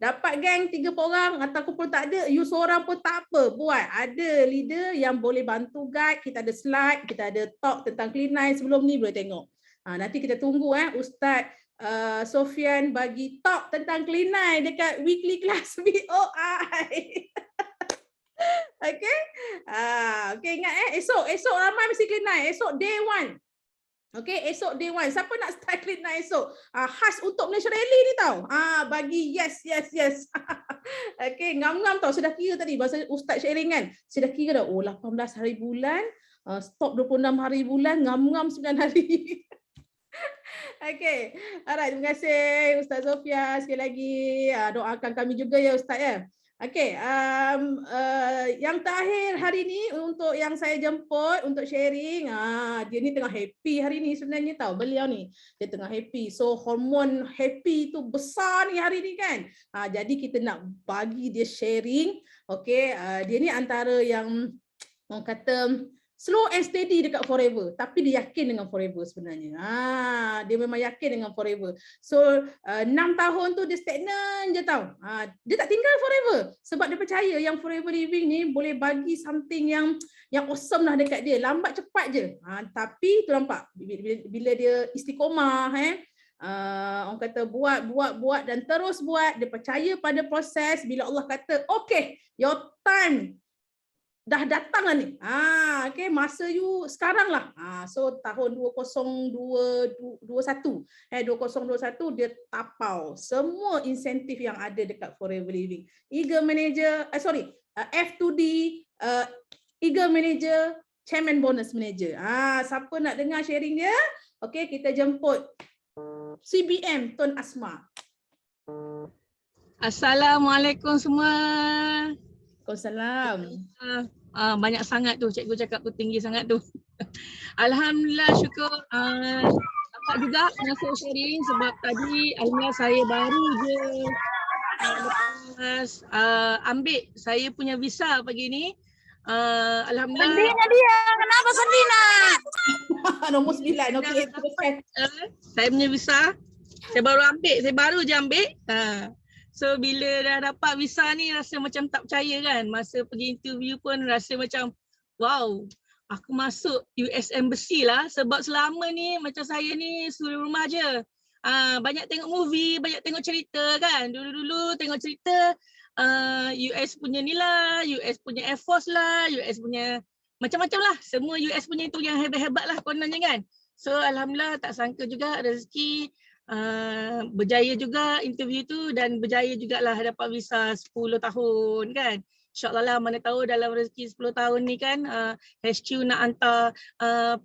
A: Dapat geng 3 orang ataupun pun tak ada, you seorang pun tak apa, buat. Ada leader yang boleh bantu guide, kita ada slide, kita ada talk tentang Clean9 sebelum ni, boleh tengok. Nanti kita tunggu Ustaz Sofian bagi talk tentang Clean9 dekat weekly class BOI. Okay? Okay, ingat esok ramai mesti Clean9, esok day 1. Okay, esok day 1. Siapa nak start Clean9 esok? Khas untuk Malaysia Rally ni tau. Bagi yes. Okay, ngam-ngam tau. Saya dah kira tadi, bahasa Ustaz sharing kan. Saya dah kira dah, 18 hari bulan, stop 26 hari bulan, ngam-ngam 9 hari. Okay, alright. Terima kasih Ustaz Sofia sekali lagi. Doakan kami juga ya Ustaz ya. Okey, yang terakhir hari ni untuk yang saya jemput untuk sharing, dia ni tengah happy hari ni sebenarnya tahu, beliau ni dia tengah happy. So hormon happy tu besar ni hari ni kan. Jadi kita nak bagi dia sharing. Okey, dia ni antara yang orang kata slow and steady dekat forever, tapi dia yakin dengan forever sebenarnya. Dia memang yakin dengan forever. So 6 tahun tu dia stagnan je tau. Dia tak tinggal forever sebab dia percaya yang forever living ni boleh bagi something yang awesome lah dekat dia. Lambat cepat je. Tapi tu nampak bila dia istiqomah orang kata buat dan terus buat, dia percaya pada proses. Bila Allah kata okay, your time dah datang lah ni. Okay, masa you sekarang lah. So tahun 2021 dia tapau semua insentif yang ada dekat Forever Living. Eager Manager, F2D, Eager Manager, Chairman Bonus Manager. Siapa nak dengar sharing dia? Okay, kita jemput CBM Tun Asma.
H: Assalamualaikum semua.
A: Waalaikumsalam.
H: Banyak sangat tu, cikgu cakap tu tinggi sangat tu. Alhamdulillah, syukur dapat juga masuk sharing sebab tadi alhamdulillah saya baru je lepas ambil saya punya visa pagi ni. Alhamdulillah.
D: dia. Kenapa Sandina?
A: Nombor 9. Okey, teruskan.
H: Saya punya visa, saya baru je ambil. So bila dah dapat visa ni rasa macam tak percaya kan. Masa pergi interview pun rasa macam wow, aku masuk US Embassy lah. Sebab selama ni macam saya ni suri rumah je. Banyak tengok movie, banyak tengok cerita kan. Dulu-dulu tengok cerita US punya ni lah, US punya Air Force lah, US punya macam-macam lah. Semua US punya itu yang hebat-hebat lah kononnya kan. So alhamdulillah tak sangka juga rezeki berjaya juga interview tu dan berjaya jugalah dapat visa 10 tahun kan. InsyaAllah lah, mana tahu dalam rezeki 10 tahun ni kan HQ nak hantar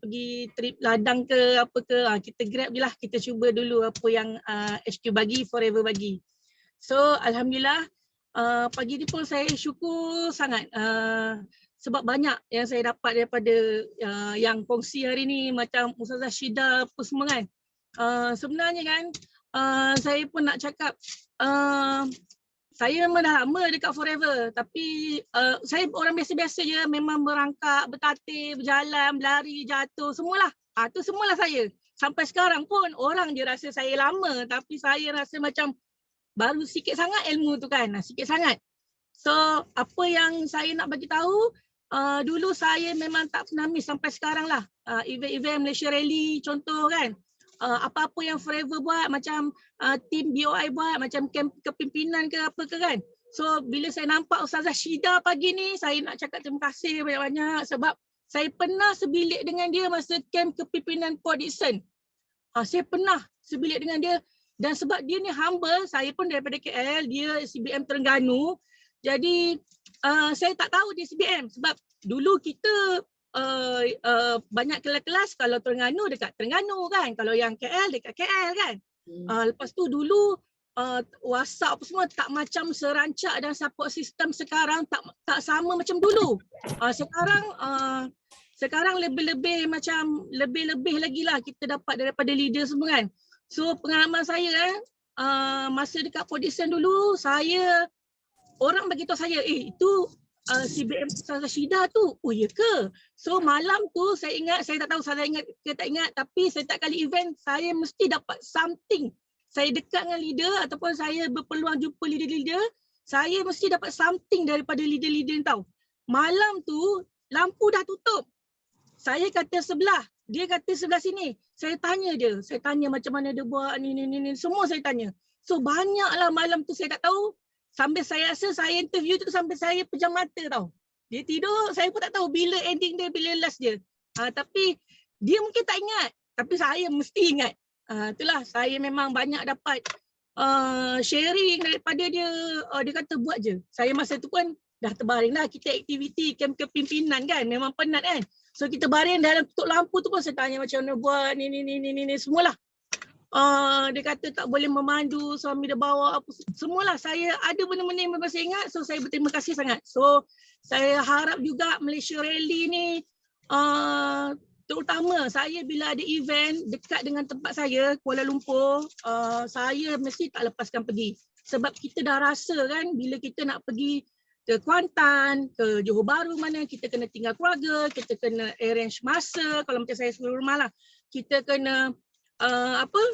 H: pergi trip ladang ke apa ke, kita grab je lah, kita cuba dulu apa yang HQ bagi, forever bagi. So alhamdulillah pagi ni pun saya syukur sangat sebab banyak yang saya dapat daripada yang kongsi hari ni macam Ustazah Syida apa semua kan. Sebenarnya kan saya pun nak cakap saya memang dah lama dekat Forever tapi saya orang biasa-biasa je, memang merangkak, bertatih, berjalan, berlari, jatuh, semualah. Tu semualah saya. Sampai sekarang pun orang je rasa saya lama tapi saya rasa macam baru sikit sangat ilmu tu kan, sikit sangat. So apa yang saya nak bagi tahu, dulu saya memang tak pernah miss sampai sekarang lah. Event-event Malaysia Rally contoh kan. Apa-apa yang Forever buat, macam team BOI buat, macam camp kepimpinan ke apa ke kan. So bila saya nampak Ustazah Syida pagi ni, saya nak cakap terima kasih banyak-banyak sebab saya pernah sebilik dengan dia masa camp kepimpinan Port Dickson. Saya pernah sebilik dengan dia dan sebab dia ni humble, saya pun daripada KL, dia CBM Terengganu. Jadi saya tak tahu dia CBM sebab dulu kita banyak kelas-kelas, kalau Terengganu dekat Terengganu kan, kalau yang KL dekat KL kan. Lepas tu dulu WhatsApp apa semua tak macam serancak dan support system sekarang, tak sama macam dulu. Sekarang lebih-lebih macam lebih-lebih lagi lah kita dapat daripada leader semua kan. So pengalaman saya masa dekat Port Dickson dulu, orang bagi tahu saya itu CBM Ustazah Syida tu. Oh ya ke? So malam tu saya ingat, saya tak tahu saya ingat ke tak ingat, tapi setiap kali event saya mesti dapat something. Saya dekat dengan leader ataupun saya berpeluang jumpa leader-leader, saya mesti dapat something daripada leader-leader tahu. Malam tu lampu dah tutup. Saya kata sebelah, dia kata sebelah sini. Saya tanya macam mana dia buat ni, semua saya tanya. So banyaklah malam tu saya tak tahu. Sambil saya rasa saya interview tu sampai saya pejam mata tau. Dia tidur, saya pun tak tahu bila ending dia, bila last dia. Tapi dia mungkin tak ingat. Tapi saya mesti ingat. Itulah, saya memang banyak dapat sharing daripada dia. Dia kata buat je. Saya masa tu pun dah terbaring lah. Kita aktiviti camp kepimpinan kan. Memang penat kan. So kita baring dalam tutup lampu tu pun saya tanya macam mana buat ni semualah. Dia kata tak boleh memandu, suami dia bawa apa semualah. Saya ada benda-benda yang saya ingat, so saya berterima kasih sangat. So saya harap juga Malaysia Rally ni terutama saya bila ada event dekat dengan tempat saya, Kuala Lumpur, saya mesti tak lepaskan pergi. Sebab kita dah rasa kan bila kita nak pergi ke Kuantan, ke Johor Bahru mana, kita kena tinggal keluarga, kita kena arrange masa, kalau macam saya seluruh rumah lah, kita kena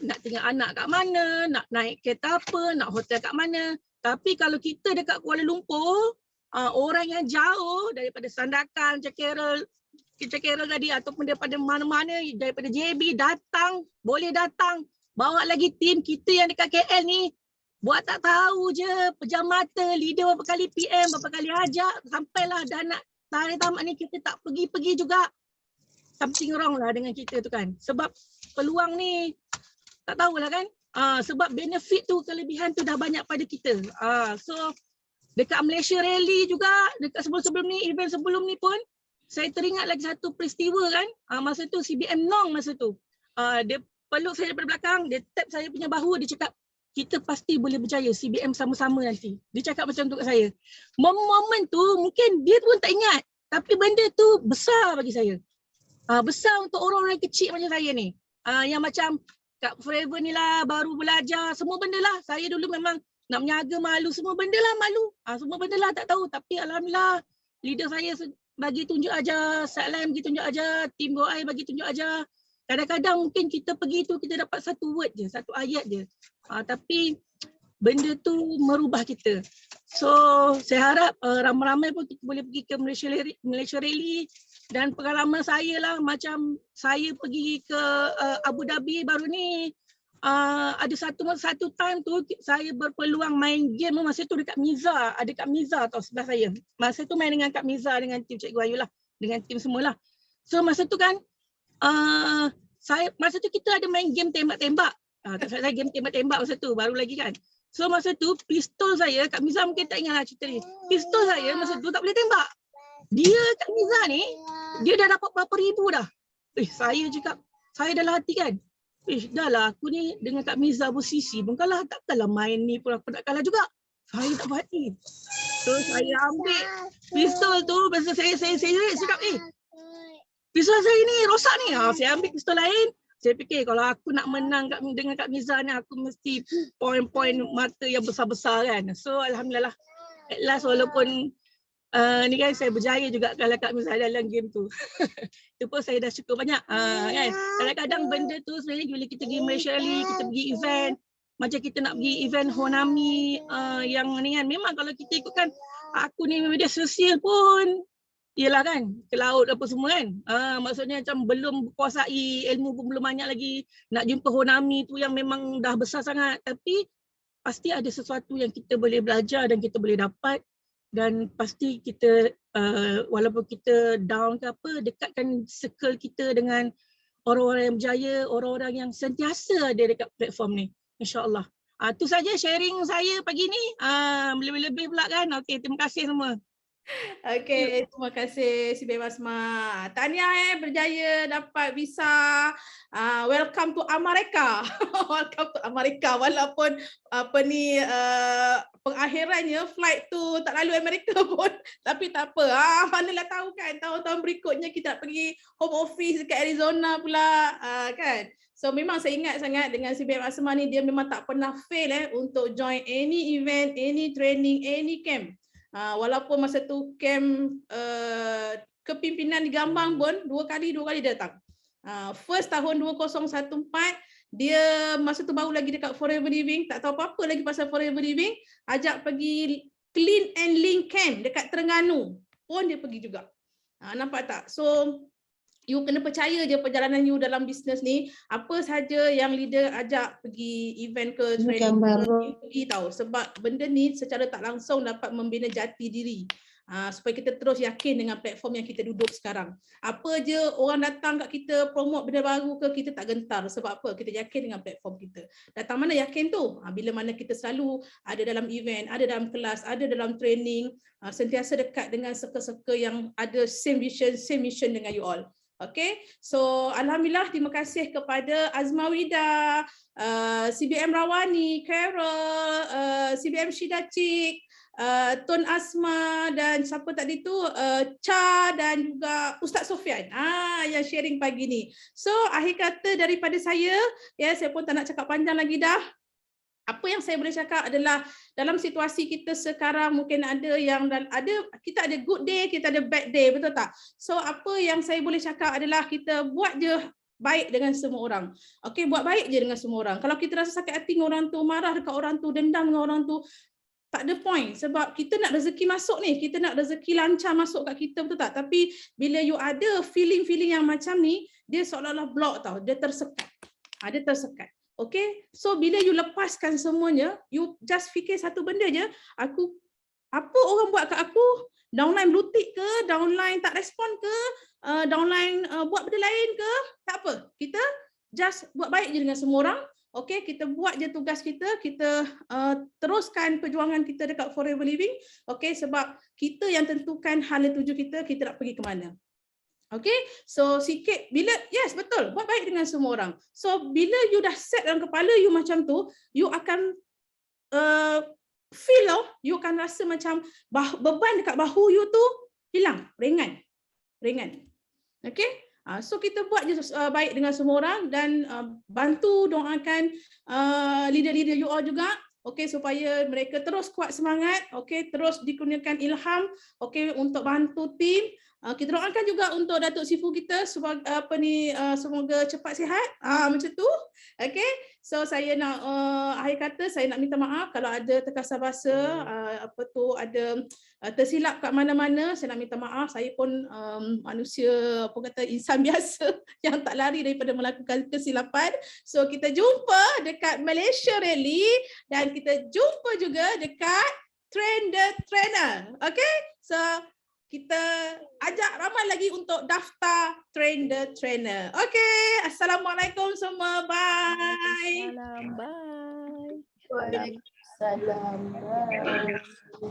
H: nak tinggal anak kat mana, nak naik kereta apa, nak hotel kat mana. Tapi kalau kita dekat Kuala Lumpur, orang yang jauh daripada Sandakan, Carol tadi ataupun daripada mana-mana, daripada JB datang, boleh datang, bawa lagi tim kita yang dekat KL ni, buat tak tahu je, pejam mata, leader berapa kali PM, berapa kali ajak, sampailah dah nak tarikh tamat ni kita tak pergi-pergi juga. Something wrong lah dengan kita tu kan. Sebab peluang ni tak tahulah kan. Sebab benefit tu, kelebihan tu dah banyak pada kita. So dekat Malaysia Rally juga, dekat sebelum-sebelum ni, event sebelum ni pun, saya teringat lagi satu peristiwa kan. Masa tu CBM Nong masa tu. Dia peluk saya daripada belakang, dia tap saya punya bahu, dia cakap, kita pasti boleh berjaya CBM sama-sama nanti. Dia cakap macam tu kat saya. Momen tu mungkin dia pun tak ingat. Tapi benda tu besar bagi saya. Besar untuk orang-orang kecil macam saya ni. Yang macam kat Forever ni lah, baru belajar, semua benda lah. Saya dulu memang nak menyaga malu, semua benda lah malu. Semua benda lah tak tahu. Tapi alhamdulillah leader saya bagi tunjuk ajar, Satlam bagi tunjuk ajar, tim Goai bagi tunjuk ajar. Kadang-kadang mungkin kita pergi tu kita dapat satu word je, satu ayat je. Tapi benda tu merubah kita. So saya harap ramai-ramai pun kita boleh pergi ke Malaysia Rally, dan pengalaman saya lah, macam saya pergi ke Abu Dhabi baru ni, ada satu time tu saya berpeluang main game masa tu dekat Miza, ada Kak Miza tau sebelah saya. Masa tu main dengan Kak Miza, dengan tim Cikgu Ayu lah, dengan tim semualah. So masa tu kan masa tu kita ada main game tembak-tembak. Tak salah saya game tembak-tembak masa tu, baru lagi kan. So masa tu pistol saya, Kak Miza mungkin tak ingat lah cerita ni. Pistol saya masa tu tak boleh tembak. Dia Kak Miza ni, dia dah dapat berapa ribu dah. Saya cakap, saya dalam hati kan. Dah lah aku ni dengan Kak Miza bersisi pun kalah, takkanlah main ni pun aku nak kalah juga. Saya tak berhati. So saya ambil pistol tu, masa saya cakap pistol saya ni rosak ni. Saya ambil pistol lain. Saya fikir kalau aku nak menang dengan Kak Miza ni, aku mesti poin-poin mata yang besar-besar kan. So alhamdulillah, at last walaupun ni kan saya berjaya juga kalau Kak Miza dalam game tu. Itu pun saya dah syukur banyak kan. Kadang-kadang benda tu sebenarnya bila kita pergi Malaysia Rally, kita pergi event, macam kita nak pergi event Honami yang ni kan, memang kalau kita ikutkan aku ni media sosial pun yelah kan, ke laut apa semua kan. Maksudnya macam belum kuasai ilmu pun belum banyak lagi. Nak jumpa Honami tu yang memang dah besar sangat. Tapi pasti ada sesuatu yang kita boleh belajar dan kita boleh dapat. Dan pasti kita walaupun kita down ke apa, dekatkan circle kita dengan orang-orang yang berjaya, orang-orang yang sentiasa ada dekat platform ni. InsyaAllah. Tu saja sharing saya pagi ni. Lebih-lebih pula kan. Okey, terima kasih semua.
A: Okey, terima kasih si Beb Asma. Tahniah berjaya dapat visa. Welcome to Amerika. Welcome to Amerika, walaupun pengakhirannya flight tu tak lalu Amerika pun, tapi tak apa. Manalah tahu kan, tahun-tahun berikutnya kita nak pergi home office dekat Arizona pula, kan. So memang saya ingat sangat dengan si Beb Asma ni, dia memang tak pernah fail untuk join any event, any training, any camp. Walaupun masa tu camp kepimpinan di Gambang pun dua kali datang. First tahun 2014 dia masa tu baru lagi dekat Forever Living, tak tahu apa-apa lagi pasal Forever Living, ajak pergi Clean and Lean Camp dekat Terengganu pun dia pergi juga. Nampak tak? So you kena percaya je perjalanan you dalam bisnes ni, apa saja yang leader ajak pergi event ke training, you pergi tahu, sebab benda ni secara tak langsung dapat membina jati diri. Supaya kita terus yakin dengan platform yang kita duduk sekarang. Apa je orang datang kat kita promote benda baru ke, kita tak gentar. Sebab apa? Kita yakin dengan platform kita. Datang mana yakin tu? Bila mana kita selalu ada dalam event, ada dalam kelas, ada dalam training, sentiasa dekat dengan circle-circle yang ada same vision, same mission dengan you all. Okay, so alhamdulillah, terima kasih kepada Azma Wida, CBM Rawani, Carol, CBM Shida Cik, Tun Asma, dan siapa tadi tu, Cha, dan juga Ustaz Sofian yang sharing pagi ni. So akhir kata daripada saya, saya pun tak nak cakap panjang lagi dah. Apa yang saya boleh cakap adalah dalam situasi kita sekarang mungkin kita ada good day, kita ada bad day, betul tak? So apa yang saya boleh cakap adalah kita buat je baik dengan semua orang. Okey, buat baik je dengan semua orang. Kalau kita rasa sakit hati dengan orang tu, marah dekat orang tu, dendam dengan orang tu, tak ada point, sebab kita nak rezeki masuk ni, kita nak rezeki lancar masuk kat kita, betul tak? Tapi bila you ada feeling-feeling yang macam ni, dia seolah-olah block tau, dia tersekat. Dia tersekat. Okay, so bila you lepaskan semuanya, you just fikir satu benda je, apa orang buat kat aku, downline blue tick ke, downline tak respon ke, downline buat benda lain ke, tak apa, kita just buat baik je dengan semua orang. Okay, kita buat je tugas kita, kita teruskan perjuangan kita dekat Forever Living. Okay, sebab kita yang tentukan hala tuju kita nak pergi ke mana. Okay, so sikit bila, yes betul, buat baik dengan semua orang. So bila you dah set dalam kepala you macam tu, you akan feel, you akan rasa macam beban dekat bahu you tu hilang, ringan. Okay, so kita buat je baik dengan semua orang, dan bantu doakan leader-leader you all juga. Okay, supaya mereka terus kuat semangat, okay, terus dikurniakan ilham, okay, untuk bantu tim. Kita doakan juga untuk Datuk Sifu kita semoga cepat sihat. Macam tu. Okay. So saya nak akhir kata saya nak minta maaf kalau ada terkasar bahasa ada tersilap kat mana-mana. Saya nak minta maaf. Saya pun manusia insan biasa yang tak lari daripada melakukan kesilapan. So kita jumpa dekat Malaysia Rally dan kita jumpa juga dekat Train the Trainer. Okay. So kita ajak ramai lagi untuk daftar Train the Trainer. Okay. Assalamualaikum semua. Bye.
B: Salam, bye.
I: Waalaikumsalam. Bye.